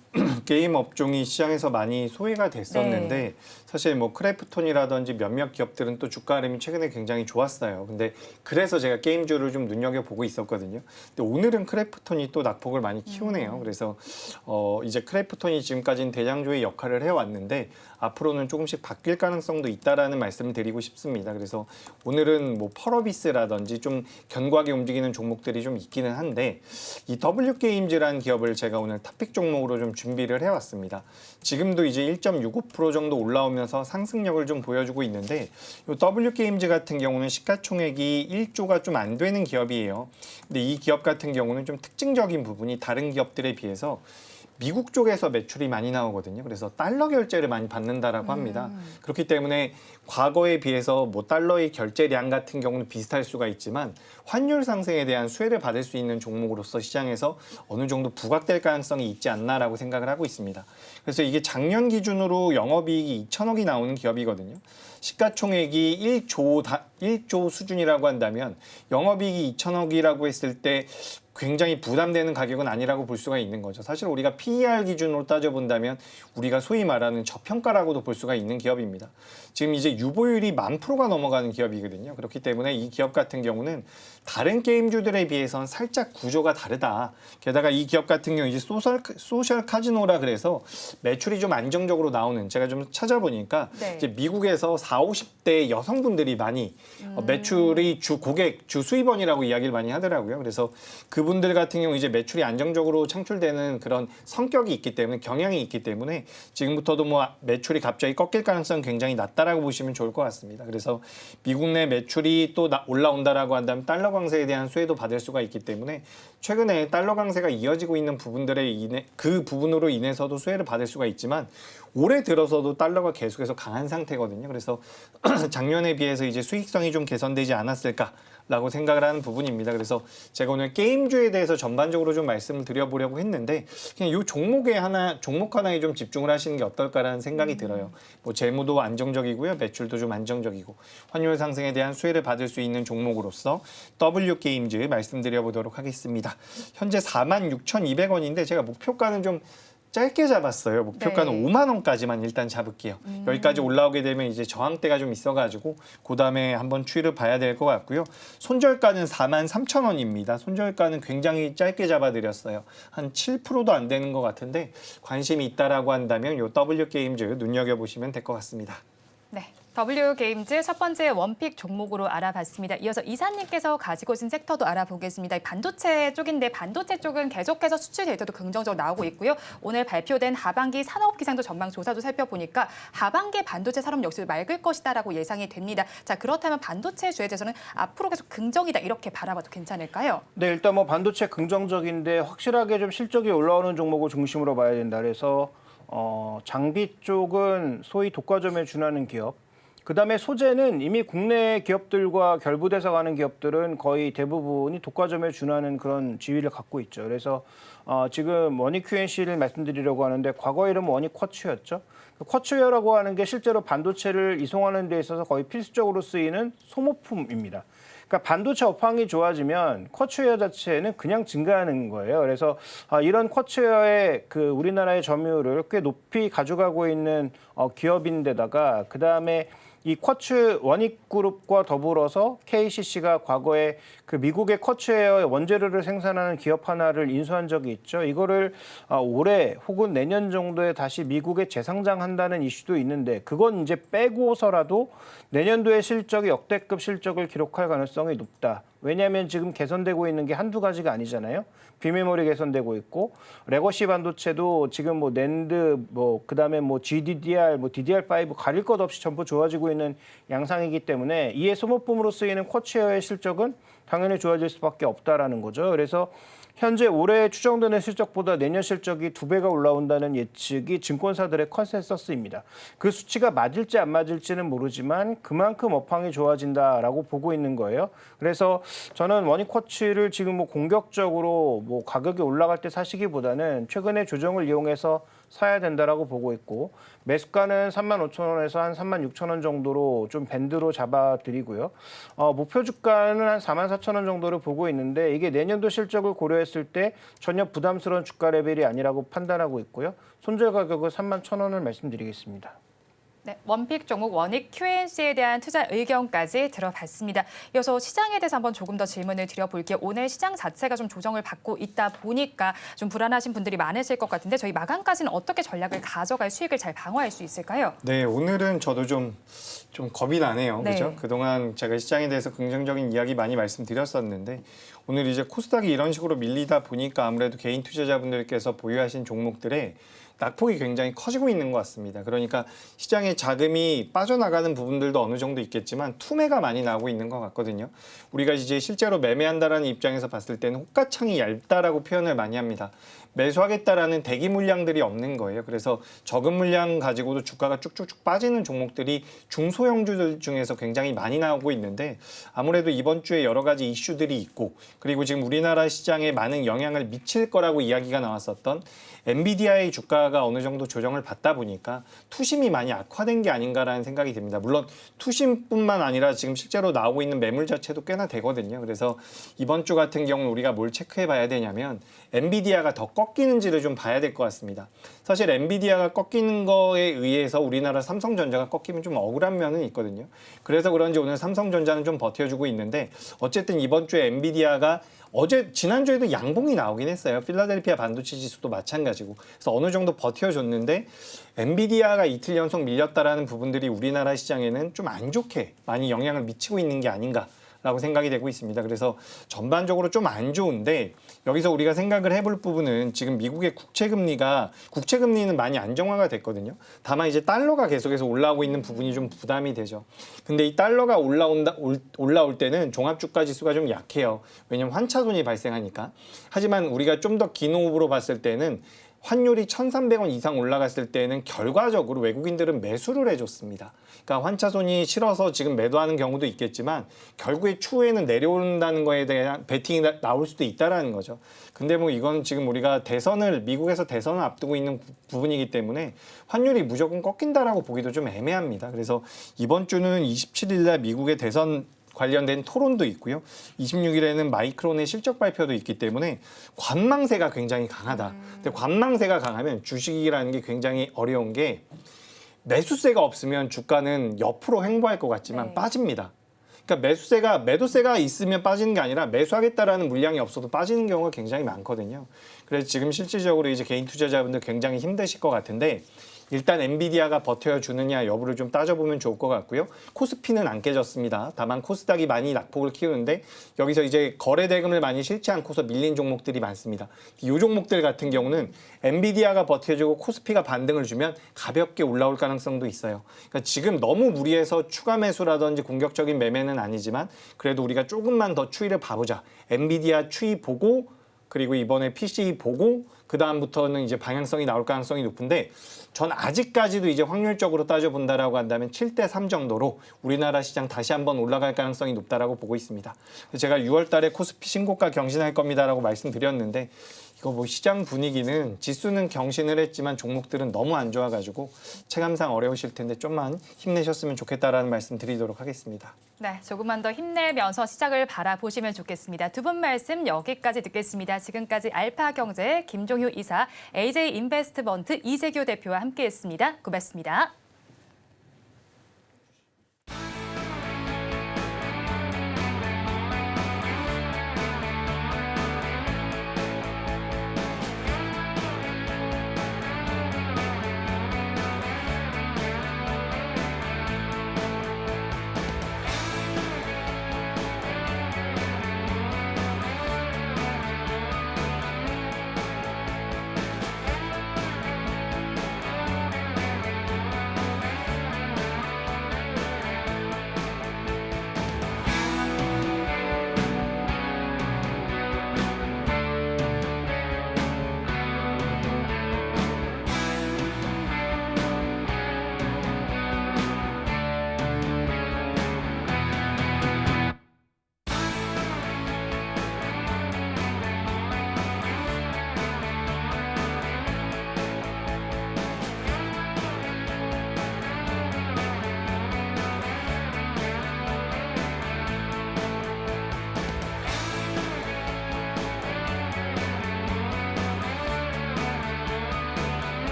게임 업종이 시장에서 많이 소외가 됐었는데 사실 뭐 크래프톤이라든지 몇몇 기업들은 또 주가 흐름이 최근에 굉장히 좋았어요. 근데 그래서 제가 게임주를 좀 눈여겨보고 있었거든요. 근데 오늘은 크래프톤이 또 낙폭을 많이 키우네요. 그래서 이제 크래프톤이 지금까지는 대장주의 역할을 해왔는데 앞으로는 조금씩 바뀔 가능성도 있다라는 말씀을 드리고 싶습니다. 그래서 오늘은 뭐 펄어비스라든지 좀 견고하게 움직이는 종목들이 좀 있기는 한데 이 W게임즈라는 기업을 제가 오늘 탑픽 종목으로 좀 준비를 해왔습니다. 지금도 이제 1.65% 정도 올라오면서 상승력을 좀 보여주고 있는데 이 W게임즈 같은 경우는 시가총액이 1조가 좀 안 되는 기업이에요. 근데 이 기업 같은 경우는 좀 특징적인 부분이 다른 기업들에 비해서 미국 쪽에서 매출이 많이 나오거든요. 그래서 달러 결제를 많이 받는다라고 합니다. 그렇기 때문에 과거에 비해서 뭐 달러의 결제량 같은 경우는 비슷할 수가 있지만 환율 상승에 대한 수혜를 받을 수 있는 종목으로서 시장에서 어느 정도 부각될 가능성이 있지 않나라고 생각을 하고 있습니다. 그래서 이게 작년 기준으로 영업이익이 2천억이 나오는 기업이거든요. 시가총액이 1조 수준이라고 한다면 영업이익이 2천억이라고 했을 때 굉장히 부담되는 가격은 아니라고 볼 수가 있는 거죠. 사실 우리가 PER 기준으로 따져본다면 우리가 소위 말하는 저평가라고도 볼 수가 있는 기업입니다. 지금 이제 유보율이 10,000%가 넘어가는 기업이거든요. 그렇기 때문에 이 기업 같은 경우는 다른 게임주들에 비해서는 살짝 구조가 다르다. 게다가 이 기업 같은 경우 이제 소셜 카지노라 그래서 매출이 좀 안정적으로 나오는 제가 좀 찾아보니까 이제 미국에서 40, 50대 여성분들이 많이 매출이 주 수입원이라고 이야기를 많이 하더라고요. 그래서 그분들 같은 경우 이제 매출이 안정적으로 창출되는 그런 성격이 있기 때문에 경향이 있기 때문에 지금부터도 뭐 매출이 갑자기 꺾일 가능성은 굉장히 낮다라고 보시면 좋을 것 같습니다. 그래서 미국 내 매출이 또 올라온다라고 한다면 달러 강세에 대한 수혜도 받을 수가 있기 때문에 최근에 달러 강세가 이어지고 있는 그 부분으로 인해서도 수혜를 받을 수가 있지만 올해 들어서도 달러가 계속해서 강한 상태거든요. 그래서 작년에 비해서 이제 수익성이 좀 개선되지 않았을까라고 생각을 하는 부분입니다. 그래서 제가 오늘 게임주에 대해서 전반적으로 좀 말씀을 드려보려고 했는데 그냥 이 종목 하나에 좀 집중을 하시는 게 어떨까라는 생각이 들어요. 뭐 재무도 안정적이고요. 매출도 좀 안정적이고 환율 상승에 대한 수혜를 받을 수 있는 종목으로서 W게임즈 말씀드려보도록 하겠습니다. 현재 46,200원인데 제가 목표가는 좀 짧게 잡았어요. 목표가는 5만 원까지만 일단 잡을게요. 여기까지 올라오게 되면 이제 저항대가 좀 있어가지고 그 다음에 한번 추이를 봐야 될 것 같고요. 손절가는 43,000원입니다. 손절가는 굉장히 짧게 잡아드렸어요. 한 7%도 안 되는 것 같은데 관심이 있다라고 한다면 이 W게임즈 눈여겨보시면 될 것 같습니다. 네. W게임즈 첫 번째 원픽 종목으로 알아봤습니다. 이어서 이사님께서 가지고 오신 섹터도 알아보겠습니다. 반도체 쪽인데 반도체 쪽은 계속해서 수출 데이터도 긍정적으로 나오고 있고요. 오늘 발표된 하반기 산업 기상도 전망 조사도 살펴보니까 하반기 반도체 산업 역시 맑을 것이다라고 예상이 됩니다. 자, 그렇다면 반도체 주에 대해서는 앞으로 계속 긍정이다 이렇게 바라봐도 괜찮을까요? 네, 일단 뭐 반도체 긍정적인데 확실하게 좀 실적이 올라오는 종목을 중심으로 봐야 된다. 그래서 장비 쪽은 소위 독과점에 준하는 기업. 그다음에 소재는 이미 국내 기업들과 결부돼서 가는 기업들은 거의 대부분이 독과점에 준하는 그런 지위를 갖고 있죠. 그래서 지금 원익 QNC를 말씀드리려고 하는데 과거 이름은 원익 쿼츠였죠. 쿼츠웨어라고 하는 게 실제로 반도체를 이송하는 데 있어서 거의 필수적으로 쓰이는 소모품입니다. 그러니까 반도체 업황이 좋아지면 쿼츠웨어 자체는 그냥 증가하는 거예요. 그래서 이런 쿼츠웨어의 그 우리나라의 점유율을 꽤 높이 가져가고 있는 기업인데다가 그다음에 이 쿼츠 원익그룹과 더불어서 KCC가 과거에 그 미국의 쿼츠웨어 원재료를 생산하는 기업 하나를 인수한 적이 있죠. 이거를 올해 혹은 내년 정도에 다시 미국에 재상장한다는 이슈도 있는데 그건 이제 빼고서라도 내년도의 실적이 역대급 실적을 기록할 가능성이 높다. 왜냐하면 지금 개선되고 있는 게 한두 가지가 아니잖아요. 비메모리 개선되고 있고 레거시 반도체도 지금 뭐 낸드 그다음에 뭐 GDDR DDR5 가릴 것 없이 전부 좋아지고 있는 양상이기 때문에 이에 소모품으로 쓰이는 쿼츠웨어의 실적은 당연히 좋아질 수밖에 없다라는 거죠. 그래서 현재 올해 추정되는 실적보다 내년 실적이 2배가 올라온다는 예측이 증권사들의 컨센서스입니다. 그 수치가 맞을지 안 맞을지는 모르지만 그만큼 업황이 좋아진다라고 보고 있는 거예요. 그래서 저는 원익쿼츠를 지금 뭐 공격적으로 뭐 가격이 올라갈 때 사시기보다는 최근에 조정을 이용해서 사야 된다라고 보고 있고 매수가는 35,000원에서 한 36,000원 정도로 좀 밴드로 잡아드리고요. 목표 주가는 한 44,000원 정도를 보고 있는데 이게 내년도 실적을 고려했을 때 전혀 부담스러운 주가 레벨이 아니라고 판단하고 있고요. 손절 가격은 31,000원을 말씀드리겠습니다. 네, 원픽 종목 원익 Q&C에 대한 투자 의견까지 들어봤습니다. 이어서 시장에 대해서 한번 조금 더 질문을 드려볼게요. 오늘 시장 자체가 좀 조정을 받고 있다 보니까 좀 불안하신 분들이 많으실 것 같은데 저희 마감까지는 어떻게 전략을 가져갈 수익을 잘 방어할 수 있을까요? 네, 오늘은 저도 좀 겁이 나네요. 네. 그죠? 그동안 제가 시장에 대해서 긍정적인 이야기 많이 말씀드렸었는데 오늘 이제 코스닥이 이런 식으로 밀리다 보니까 아무래도 개인 투자자분들께서 보유하신 종목들의 낙폭이 굉장히 커지고 있는 것 같습니다. 그러니까 시장에 자금이 빠져나가는 부분들도 어느 정도 있겠지만 투매가 많이 나오고 있는 것 같거든요. 우리가 이제 실제로 매매한다라는 입장에서 봤을 때는 호가창이 얇다라고 표현을 많이 합니다. 매수하겠다라는 대기 물량들이 없는 거예요. 그래서 적은 물량 가지고도 주가가 쭉쭉쭉 빠지는 종목들이 중소형주들 중에서 굉장히 많이 나오고 있는데 아무래도 이번 주에 여러 가지 이슈들이 있고 그리고 지금 우리나라 시장에 많은 영향을 미칠 거라고 이야기가 나왔었던 엔비디아의 주가가 어느 정도 조정을 받다 보니까 투심이 많이 악화된 게 아닌가라는 생각이 듭니다. 물론 투심뿐만 아니라 지금 실제로 나오고 있는 매물 자체도 꽤나 되거든요. 그래서 이번 주 같은 경우는 우리가 뭘 체크해 봐야 되냐면 엔비디아가 더 꺾이는지를 좀 봐야 될 것 같습니다. 사실 엔비디아가 꺾이는 거에 의해서 우리나라 삼성전자가 꺾이면 좀 억울한 면은 있거든요. 그래서 그런지 오늘 삼성전자는 좀 버텨주고 있는데 어쨌든 이번 주에 엔비디아가 지난주에도 양봉이 나오긴 했어요. 필라델피아 반도체 지수도 마찬가지고. 그래서 어느 정도 버텨줬는데 엔비디아가 이틀 연속 밀렸다라는 부분들이 우리나라 시장에는 좀 안 좋게 많이 영향을 미치고 있는 게 아닌가라고 생각이 되고 있습니다. 그래서 전반적으로 좀 안 좋은데 여기서 우리가 생각을 해볼 부분은 지금 미국의 국채금리는 많이 안정화가 됐거든요. 다만 이제 달러가 계속해서 올라오고 있는 부분이 좀 부담이 되죠. 근데 이 달러가 올라올 때는 종합주가지수가 좀 약해요. 왜냐하면 환차손이 발생하니까. 하지만 우리가 좀 더 긴 호흡으로 봤을 때는 환율이 1,300원 이상 올라갔을 때는 결과적으로 외국인들은 매수를 해줬습니다. 그러니까 환차손이 싫어서 지금 매도하는 경우도 있겠지만 결국에 추후에는 내려온다는 거에 대한 베팅이 나올 수도 있다라는 거죠. 근데 뭐 이건 지금 우리가 미국에서 대선을 앞두고 있는 부분이기 때문에 환율이 무조건 꺾인다라고 보기도 좀 애매합니다. 그래서 이번 주는 27일 날 미국의 대선 관련된 토론도 있고요. 26일에는 마이크론의 실적 발표도 있기 때문에 관망세가 굉장히 강하다. 근데 관망세가 강하면 주식이라는 게 굉장히 어려운 게 매수세가 없으면 주가는 옆으로 횡보할 것 같지만 네. 빠집니다. 그러니까 매도세가 있으면 빠지는 게 아니라 매수하겠다라는 물량이 없어도 빠지는 경우가 굉장히 많거든요. 그래서 지금 실질적으로 이제 개인 투자자분들 굉장히 힘드실 것 같은데 일단 엔비디아가 버텨주느냐 여부를 좀 따져보면 좋을 것 같고요. 코스피는 안 깨졌습니다. 다만 코스닥이 많이 낙폭을 키우는데 여기서 이제 거래 대금을 많이 실지 않고서 밀린 종목들이 많습니다. 이 종목들 같은 경우는 엔비디아가 버텨주고 코스피가 반등을 주면 가볍게 올라올 가능성도 있어요. 그러니까 지금 너무 무리해서 추가 매수라든지 공격적인 매매는 아니지만 그래도 우리가 조금만 더 추이를 봐보자. 엔비디아 추이 보고 그리고 이번에 PC 보고 그 다음부터는 이제 방향성이 나올 가능성이 높은데 전 아직까지도 이제 확률적으로 따져본다라고 한다면 7대3 정도로 우리나라 시장 다시 한번 올라갈 가능성이 높다라고 보고 있습니다. 제가 6월 달에 코스피 신고가 경신할 겁니다라고 말씀드렸는데 이거 뭐 시장 분위기는 지수는 경신을 했지만 종목들은 너무 안 좋아가지고 체감상 어려우실 텐데 좀만 힘내셨으면 좋겠다라는 말씀 드리도록 하겠습니다. 네, 조금만 더 힘내면서 시작을 바라보시면 좋겠습니다. 두 분 말씀 여기까지 듣겠습니다. 지금까지 알파경제 김종효 이사, AJ인베스트먼트 이재규 대표와 함께했습니다. 고맙습니다.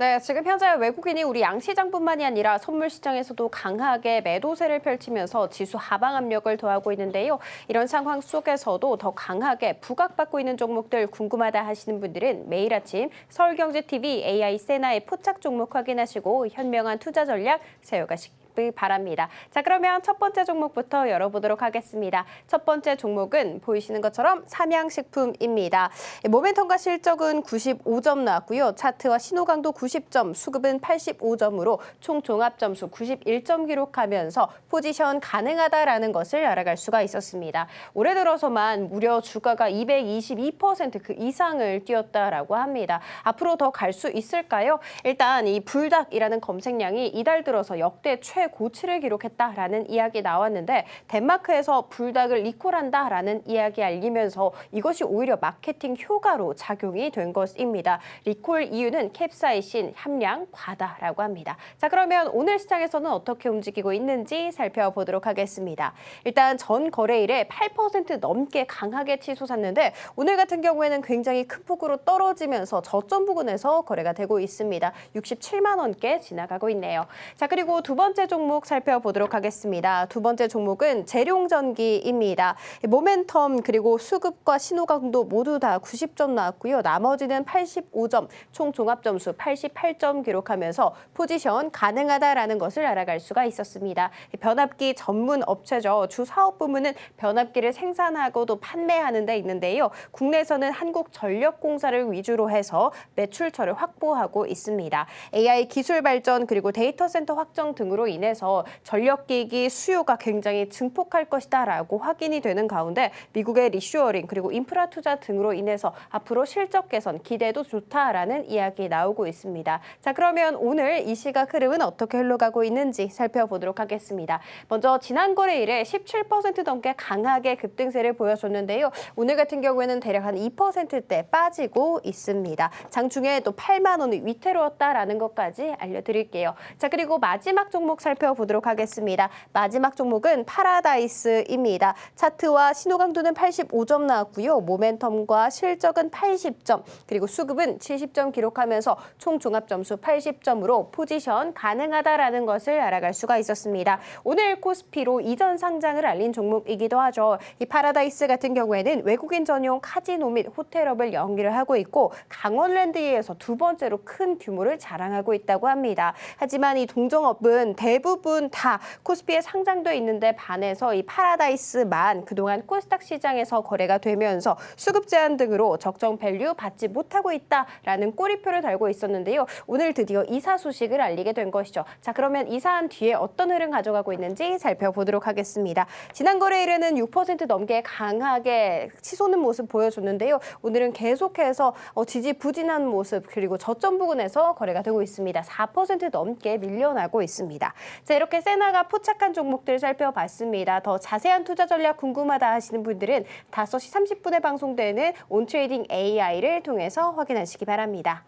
네, 지금 현재 외국인이 우리 양시장뿐만이 아니라 선물 시장에서도 강하게 매도세를 펼치면서 지수 하방 압력을 더하고 있는데요. 이런 상황 속에서도 더 강하게 부각받고 있는 종목들 궁금하다 하시는 분들은 매일 아침 서울경제TV AI 세나의 포착 종목 확인하시고 현명한 투자 전략 세워가시기 바랍니다. 자, 그러면 첫 번째 종목부터 열어보도록 하겠습니다. 첫 번째 종목은 보이시는 것처럼 삼양식품입니다. 모멘텀과 실적은 95점 나왔고요. 차트와 신호강도 90점, 수급은 85점으로 총 종합 점수 91점 기록하면서 포지션 가능하다라는 것을 알아갈 수가 있었습니다. 올해 들어서만 무려 주가가 222% 그 이상을 뛰었다라고 합니다. 앞으로 더 갈 수 있을까요? 일단 이 불닭이라는 검색량이 이달 들어서 역대 최고치를 기록했다라는 이야기 나왔는데 덴마크에서 불닭을 리콜한다라는 이야기 알리면서 이것이 오히려 마케팅 효과로 작용이 된 것입니다. 리콜 이유는 캡사이신 함량 과다라고 합니다. 자, 그러면 오늘 시장에서는 어떻게 움직이고 있는지 살펴보도록 하겠습니다. 일단 전 거래일에 8% 넘게 강하게 치솟았는데 오늘 같은 경우에는 굉장히 큰 폭으로 떨어지면서 저점 부근에서 거래가 되고 있습니다. 67만 원께 지나가고 있네요. 자, 그리고 두 번째 종목 살펴보도록 하겠습니다. 두 번째 종목은 재룡전기입니다. 모멘텀 그리고 수급과 신호강도 모두 다 90점 나왔고요. 나머지는 85점, 총 종합점수 88점 기록하면서 포지션 가능하다라는 것을 알아갈 수가 있었습니다. 변압기 전문 업체죠. 주 사업 부문은 변압기를 생산하고도 판매하는 데 있는데요. 국내에서는 한국전력공사를 위주로 해서 매출처를 확보하고 있습니다. AI 기술 발전 그리고 데이터 센터 확정 등으로 인해서 전력기기 수요가 굉장히 증폭할 것이다라고 확인이 되는 가운데 미국의 리쇼어링 그리고 인프라 투자 등으로 인해서 앞으로 실적 개선 기대도 좋다라는 이야기 나오고 있습니다. 자, 그러면 오늘 이 시각 흐름은 어떻게 흘러가고 있는지 살펴보도록 하겠습니다. 먼저 지난 거래일에 17% 넘게 강하게 급등세를 보여줬는데요. 오늘 같은 경우에는 대략 한 2%대 빠지고 있습니다. 장중에 또 8만 원이 위태로웠다라는 것까지 알려드릴게요. 자, 그리고 마지막 종목 살펴보도록 하겠습니다. 마지막 종목은 파라다이스입니다. 차트와 신호강도는 85점 나왔고요. 모멘텀과 실적은 80점, 그리고 수급은 70점 기록하면서 총 종합점수 80점으로 포지션 가능하다라는 것을 알아갈 수가 있었습니다. 오늘 코스피로 이전 상장을 알린 종목이기도 하죠. 이 파라다이스 같은 경우에는 외국인 전용 카지노 및 호텔업을 연기를 하고 있고 강원랜드에서 두 번째로 큰 규모를 자랑하고 있다고 합니다. 하지만 이 동종업은 대부분 다 코스피에 상장돼 있는데 반해서 이 파라다이스만 그동안 코스닥 시장에서 거래가 되면서 수급 제한 등으로 적정 밸류 받지 못하고 있다라는 꼬리표를 달고 있었는데요. 오늘 드디어 이사 소식을 알리게 된 것이죠. 자, 그러면 이사한 뒤에 어떤 흐름 가져가고 있는지 살펴보도록 하겠습니다. 지난 거래일에는 6% 넘게 강하게 치솟는 모습 보여줬는데요. 오늘은 계속해서 지지부진한 모습 그리고 저점 부근에서 거래가 되고 있습니다. 4% 넘게 밀려나고 있습니다. 자, 이렇게 세나가 포착한 종목들 살펴봤습니다. 더 자세한 투자 전략 궁금하다 하시는 분들은 5시 30분에 방송되는 온트레이딩 AI를 통해서 확인하시기 바랍니다.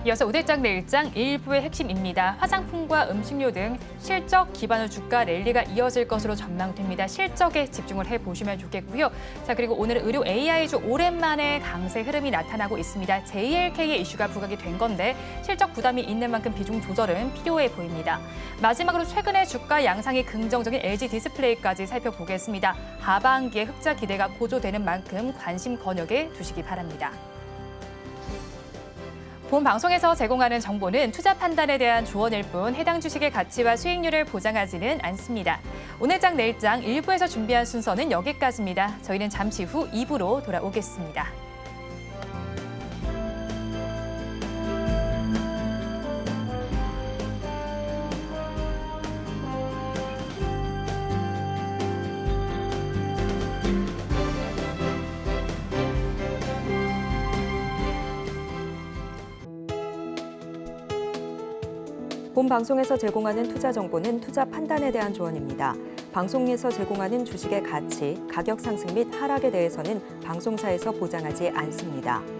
이어서 오늘장 내일장 일부의 핵심입니다. 화장품과 음식료 등 실적 기반으로 주가 랠리가 이어질 것으로 전망됩니다. 실적에 집중을 해보시면 좋겠고요. 자, 그리고 오늘은 의료 AI주 오랜만에 강세 흐름이 나타나고 있습니다. JLK의 이슈가 부각이 된 건데 실적 부담이 있는 만큼 비중 조절은 필요해 보입니다. 마지막으로 최근의 주가 양상이 긍정적인 LG 디스플레이까지 살펴보겠습니다. 하반기에 흑자 기대가 고조되는 만큼 관심 권역에 두시기 바랍니다. 본 방송에서 제공하는 정보는 투자 판단에 대한 조언일 뿐 해당 주식의 가치와 수익률을 보장하지는 않습니다. 오늘장 내일장 1부에서 준비한 순서는 여기까지입니다. 저희는 잠시 후 2부로 돌아오겠습니다. 본 방송에서 제공하는 투자 정보는 투자 판단에 대한 조언입니다. 방송에서 제공하는 주식의 가치, 가격 상승 및 하락에 대해서는 방송사에서 보장하지 않습니다.